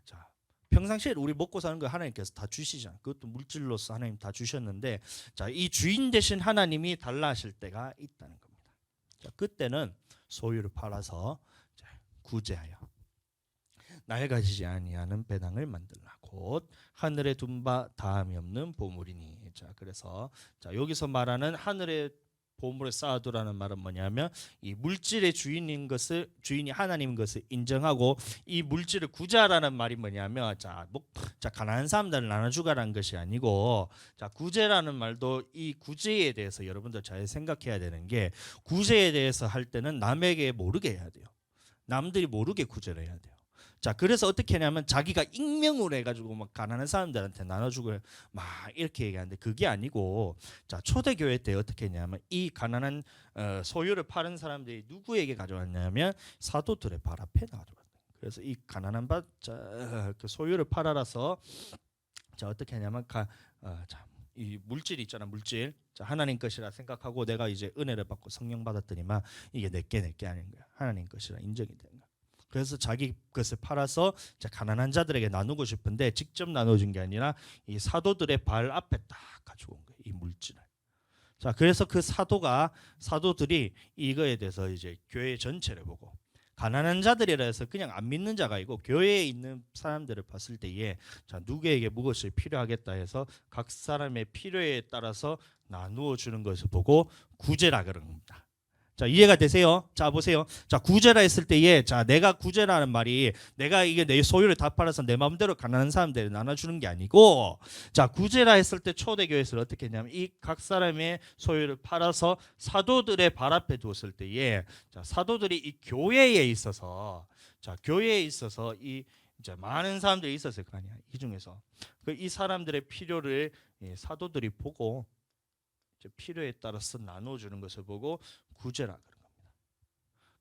자, 평상시에 우리 먹고 사는 거 하나님께서 다 주시잖아요. 그것도 물질로서 하나님 다 주셨는데, 자, 이 주인 대신 하나님이 달라 하실 때가 있다는 겁니다. 자, 그때는 소유를 팔아서 구제하여 낡아지지 아니하는 배당을 만들라. 곧 하늘에 둔 바 다함이 없는 보물이니. 자, 그래서 여기서 말하는 하늘의 보물을 쌓아두라는 말은 뭐냐면 이 물질의 주인이 하나님인 것을 인정하고 이 물질을 구제하라는 말이 뭐냐면 가난한 사람들을 나눠주가라는 것이 아니고, 구제라는 말도 이 구제에 대해서 여러분들 잘 생각해야 되는 게, 구제에 대해서 할 때는 남에게 모르게 해야 돼요. 남들이 모르게 구제를 해야 돼요. 자, 그래서 어떻게 하냐면 자기가 익명으로 해가지고 막 가난한 사람들한테 나눠주고 막 이렇게 얘기하는데, 그게 아니고, 자, 초대교회 때 어떻게 했냐면 이 가난한 소유를 파는 사람들이 누구에게 가져왔냐면 사도들의 발 앞에 가져왔어요. 그래서 이 가난한 그 소유를 팔아라서 어떻게 하냐면 이 물질이 있잖아, 물질. 하나님 것이라 생각하고 내가 이제 은혜를 받고 성령 받았더니만 이게 내게 아닌 거야. 하나님 것이라 인정이 되는 거야. 그래서 자기 것을 팔아서 가난한 자들에게 나누고 싶은데 직접 나눠준 게 아니라 이 사도들의 발 앞에 딱 가지고 온 거예요, 이 물질을. 자, 그래서 그 사도들이 이거에 대해서 이제 교회 전체를 보고, 가난한 자들이라 해서 그냥 안 믿는 자가 아니고 교회에 있는 사람들을 봤을 때에 누구에게 무엇이 필요하겠다 해서 각 사람의 필요에 따라서 나누어 주는 것을 보고 구제라 그런 겁니다. 자, 이해가 되세요? 자, 보세요. 자, 구제라 했을 때에 내가 구제라는 말이 내가 이게 내 소유를 다 팔아서 내 마음대로 가난한 사람들을 나눠주는 게 아니고, 구제라 했을 때 초대교회에서 어떻게 했냐면 이 각 사람의 소유를 팔아서 사도들의 발 앞에 두었을 때에 사도들이 이 교회에 있어서 이 이제 많은 사람들이 있었을 거 아니야. 이 중에서 이 사람들의 필요를 사도들이 보고 필요에 따라서 나눠주는 것을 보고 구제라 그런 겁니다.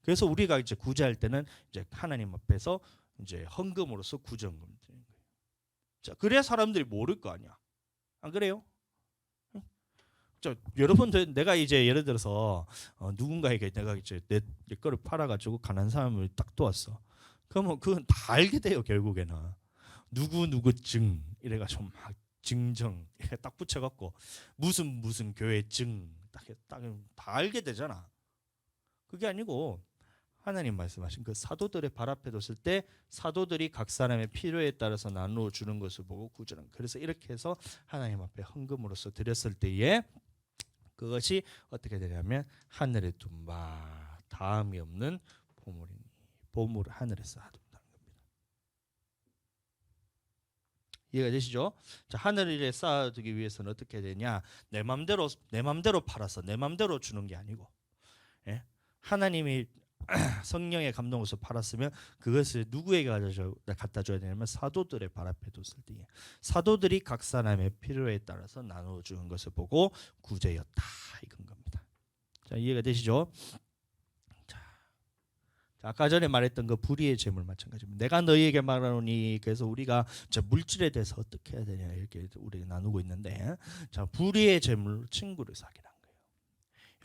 그래서 우리가 이제 구제할 때는 이제 하나님 앞에서 이제 헌금으로서 구제헌금 드리는 거예요. 자, 그래야 사람들이 모를 거 아니야. 안 그래요? 여러분들, 내가 이제 예를 들어서 누군가에게 내가 이제 내 거를 팔아가지고 가난한 사람을 딱 도왔어. 그러면 그건 다 알게 돼요, 결국에는. 누구 증 이래가지고 막 증정 이렇게 딱 붙여갖고 무슨 교회 증 딱 다 알게 되잖아. 그게 아니고 하나님 말씀하신 그 사도들의 발 앞에 뒀을 때 사도들이 각 사람의 필요에 따라서 나누어 주는 것을 보고 구제는. 그래서 이렇게 해서 하나님 앞에 헌금으로서 드렸을 때에 그것이 어떻게 되냐면 하늘에 둔 바 다음이 없는 보물을 하늘에 쌓아둔다는 겁니다. 이해가 되시죠? 자, 하늘에 쌓아두기 위해서는 어떻게 되냐? 내 맘대로 팔아서 내 맘대로 주는 게 아니고, 하나님이 성령의 감동으로서 팔았으면 그것을 누구에게 갖다 줘야 되냐면 사도들의 발 앞에 뒀을 때에 사도들이 각 사람의 필요에 따라서 나누어 주는 것을 보고 구제였다 이건 겁니다. 자, 이해가 되시죠? 자, 아까 전에 말했던 그 불의의 재물 마찬가지입니다. 내가 너희에게 말하노니, 그래서 우리가 물질에 대해서 어떻게 해야 되냐 이렇게 우리가 나누고 있는데, 자, 불의의 재물 친구를 사귀라.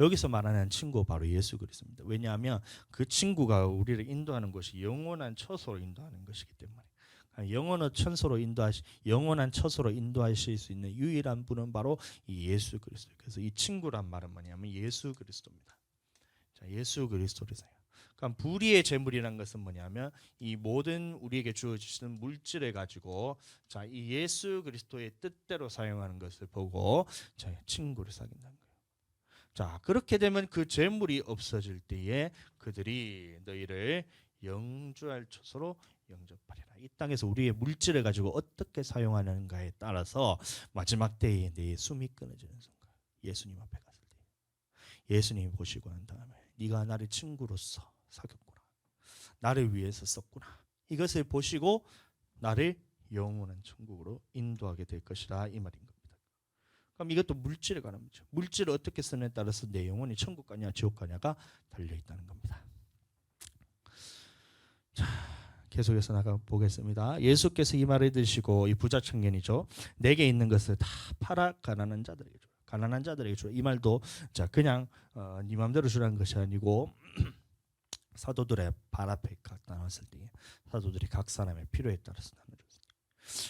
여기서 말하는 친구 바로 예수 그리스도입니다. 왜냐하면 그 친구가 우리를 인도하는 것이 영원한 처소로 인도하는 것이기 때문에, 영원한 처소로 인도하실 수 있는 유일한 분은 바로 이 예수 그리스도. 그래서 이 친구란 말은 뭐냐면 예수 그리스도입니다. 자, 예수 그리스도를 사용. 그러니까 불의의 재물이라는 것은 뭐냐면 이 모든 우리에게 주어지시는 물질을 가지고 자, 이 예수 그리스도의 뜻대로 사용하는 것을 보고 자, 친구를 사귄다는 거예요. 자, 그렇게 되면 그 재물이 없어질 때에 그들이 너희를 영주할 처소로 영접하리라. 이 땅에서 우리의 물질을 가지고 어떻게 사용하는가에 따라서 마지막 때에 내 숨이 끊어지는 순간 예수님 앞에 갔을 때 예수님이 보시고 난 다음에 네가 나를 친구로서 사귀었구나. 나를 위해서 썼구나. 이것을 보시고 나를 영원한 천국으로 인도하게 될 것이다. 이 말인 겁니다. 그럼 이것도 물질에 관한 문제. 물질을 어떻게 쓰느냐에 따라서 내 영혼이 천국 가냐 지옥 가냐가 달려 있다는 겁니다. 자, 계속해서 나가 보겠습니다. 예수께서 이 말을 들으시고 이 부자 청년이죠. 내게 있는 것을 다 팔아 가난한 자들에게 주라. 가난한 자들에게 주라. 이 말도 자 그냥 네 마음대로 주라는 것이 아니고 사도들의 발 앞에 갖다 놨을 때 사도들이 각 사람의 필요에 따라서 나눠줬습니다.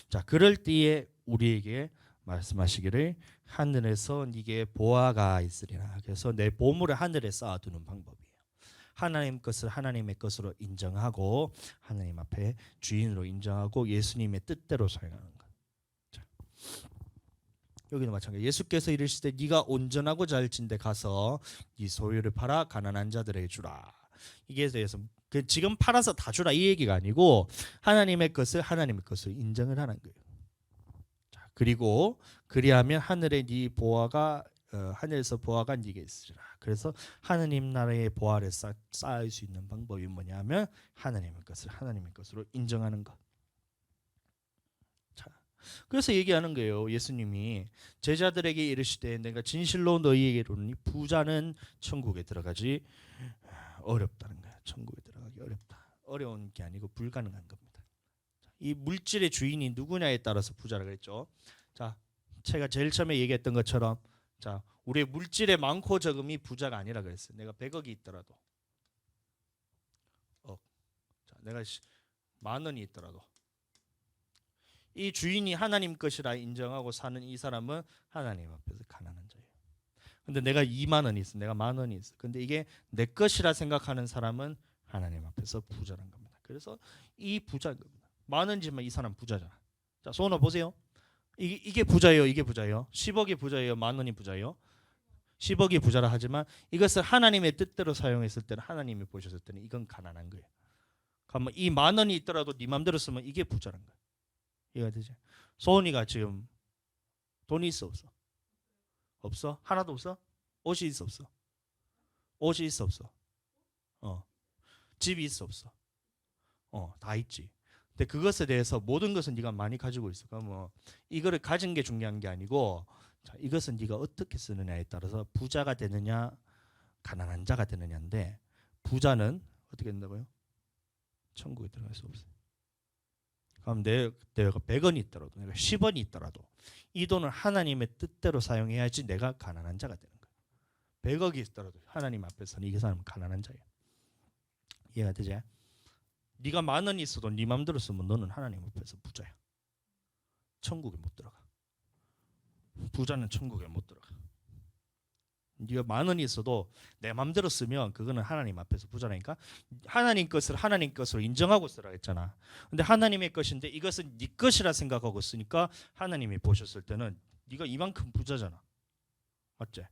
자, 그럴 때에 우리에게 말씀하시기를 하늘에서 네게 보화가 있으리라. 그래서 내 보물을 하늘에 쌓아두는 방법이에요. 하나님 것을 하나님의 것으로 인정하고 하나님 앞에 주인으로 인정하고 예수님의 뜻대로 사용하는 것. 자, 여기도 마찬가지. 예수께서 이르시되 네가 온전하고 잘진데 가서 네 소유를 팔아 가난한 자들에게 주라. 이게 대해서 지금 팔아서 다 주라 이 얘기가 아니고 하나님의 것을 인정을 하는 거예요. 자, 그리고 그리하면 하늘에 네 보화가 하늘에서 보화가 네게 있으리라. 그래서 하나님 나라의 보화를 쌓을 수 있는 방법이 뭐냐면 하나님의 것으로 인정하는 것. 자, 그래서 얘기하는 거예요. 예수님이 제자들에게 이르시되 내가 진실로 너희에게 이르노니 부자는 천국에 들어가지 어렵다는 거야. 천국에 들어가기 어렵다. 어려운 게 아니고 불가능한 겁니다. 이 물질의 주인이 누구냐에 따라서 부자라고 했죠. 자, 제가 제일 처음에 얘기했던 것처럼 자, 우리의 물질의 많고 적음이 부자가 아니라 그랬어요. 내가 100억이 있더라도 자, 내가 10,000원이 있더라도 이 주인이 하나님 것이라 인정하고 사는 이 사람은 하나님 앞에서 가난한 자예요. 근데 내가 20,000원이 있어. 내가 10,000원이 있어. 근데 이게 내 것이라 생각하는 사람은 하나님 앞에서 부자란 겁니다. 그래서 이 부자인 겁니다. 10,000원이지만 이 사람 부자잖아. 자, 소원아 보세요. 이게 부자예요. 이게 부자예요. 10억이 부자예요. 10,000원이 부자예요. 10억이 부자라 하지만 이것을 하나님의 뜻대로 사용했을 때는 하나님이 보셨을 때는 이건 가난한 거예요. 그러면 이 10,000원이 있더라도 네 마음대로 쓰면 이게 부자란 거예요. 이해가 되죠? 소원이가 지금 돈이 있어 없어? 없어? 하나도 없어? 옷이 있어 없어? 옷이 있어 없어? 집이 있어 없어? 다 있지. 근데 그것에 대해서 모든 것은 네가 많이 가지고 있어. 그럼 뭐 이거를 가진 게 중요한 게 아니고 자, 이것은 네가 어떻게 쓰느냐에 따라서 부자가 되느냐 가난한 자가 되느냐인데 부자는 어떻게 된다고요? 천국에 들어갈 수 없어요. 그럼 내가 100원이 있더라도 내가 10원이 있더라도 이 돈을 하나님의 뜻대로 사용해야지 내가 가난한 자가 되는 거예요. 100억이 있더라도 하나님 앞에서는 이 사람은 가난한 자예요. 이해가 되지? 네가 10,000원이 있어도 네 마음대로 쓰면 너는 하나님 앞에서 부자야. 천국에 못 들어가. 부자는 천국에 못 들어가. 네가 10,000원이 있어도 내 마음대로 쓰면 그거는 하나님 앞에서 부자라니까. 하나님 것을 하나님 것으로 인정하고 쓰라 했잖아. 근데 하나님의 것인데 이것은 네 것이라 생각하고 쓰니까 하나님이 보셨을 때는 네가 이만큼 부자잖아. 맞지?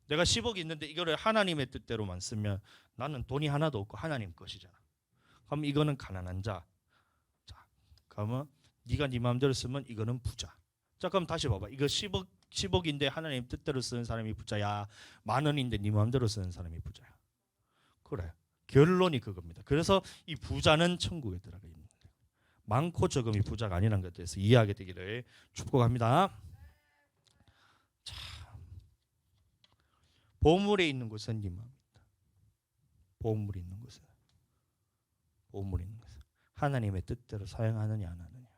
내가 10억이 있는데 이거를 하나님의 뜻대로만 쓰면 나는 돈이 하나도 없고 하나님 것이잖아. 그럼 이거는 가난한 자. 자, 그러면 네가 네 마음대로 쓰면 이거는 부자. 자, 그럼 다시 봐봐. 이거 10억인데 하나님 뜻대로 쓰는 사람이 부자야. 10,000원인데 네 마음대로 쓰는 사람이 부자야. 그래. 결론이 그겁니다. 그래서 이 부자는 천국에 들어가 있는 거예요. 많고 적음이 부자가 아니라는 것에 대해서 이해하게 되기를 축복합니다. 자, 보물에 있는 곳은 네 마음이다. 보물이 있는 곳은 하나님의 뜻대로 사용하느냐 안 하느냐.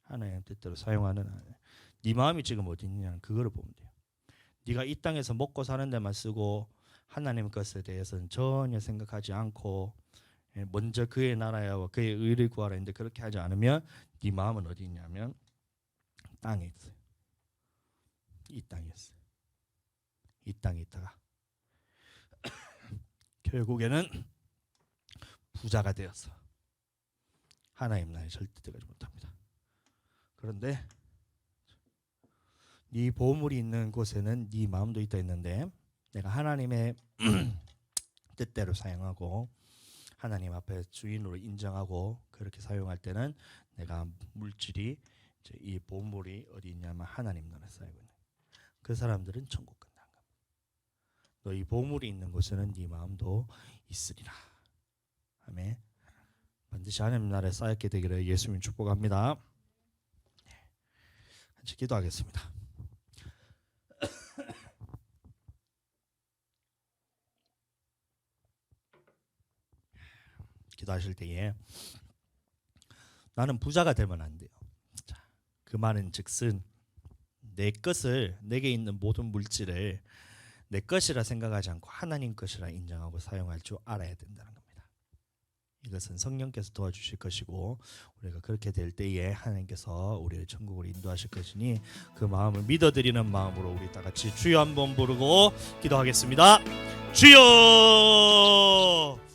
하나님의 뜻대로 사용하느냐 안 하느냐. 네 마음이 지금 어디 있느냐는 그거를 보면 돼요. 네가 이 땅에서 먹고 사는 데만 쓰고 하나님 것에 대해서는 전혀 생각하지 않고 먼저 그의 나라와 그의 의를 구하라 했는데 그렇게 하지 않으면 네 마음은 어디 있냐면 땅에 있어요. 이 땅에 있어요. 이 땅에 있다가 결국에는 부자가 되어서 하나님 나라에 절대 들어가지 못합니다. 그런데 네 보물이 있는 곳에는 네 마음도 있다 했는데 내가 하나님의 뜻대로 사용하고 하나님 앞에 주인으로 인정하고 그렇게 사용할 때는 내가 물질이 이 보물이 어디 있냐면 하나님 나라에 쌓이고 있는 그 사람들은 천국 간다는 겁니다. 너희 보물이 있는 곳에는 네 마음도 있으리라. 아멘. 반드시 하나님 나라에 쌓였게 되기를 예수님 축복합니다. 같이 기도하겠습니다. 기도하실 때에 나는 부자가 되면 안 돼요. 자, 그 말은 즉슨 내 것을 내게 있는 모든 물질을 내 것이라 생각하지 않고 하나님 것이라 인정하고 사용할 줄 알아야 된다는 겁니다. 이것은 성령께서 도와주실 것이고 우리가 그렇게 될 때에 하나님께서 우리를 천국으로 인도하실 것이니 그 마음을 믿어드리는 마음으로 우리 다 같이 주여 한번 부르고 기도하겠습니다. 주여!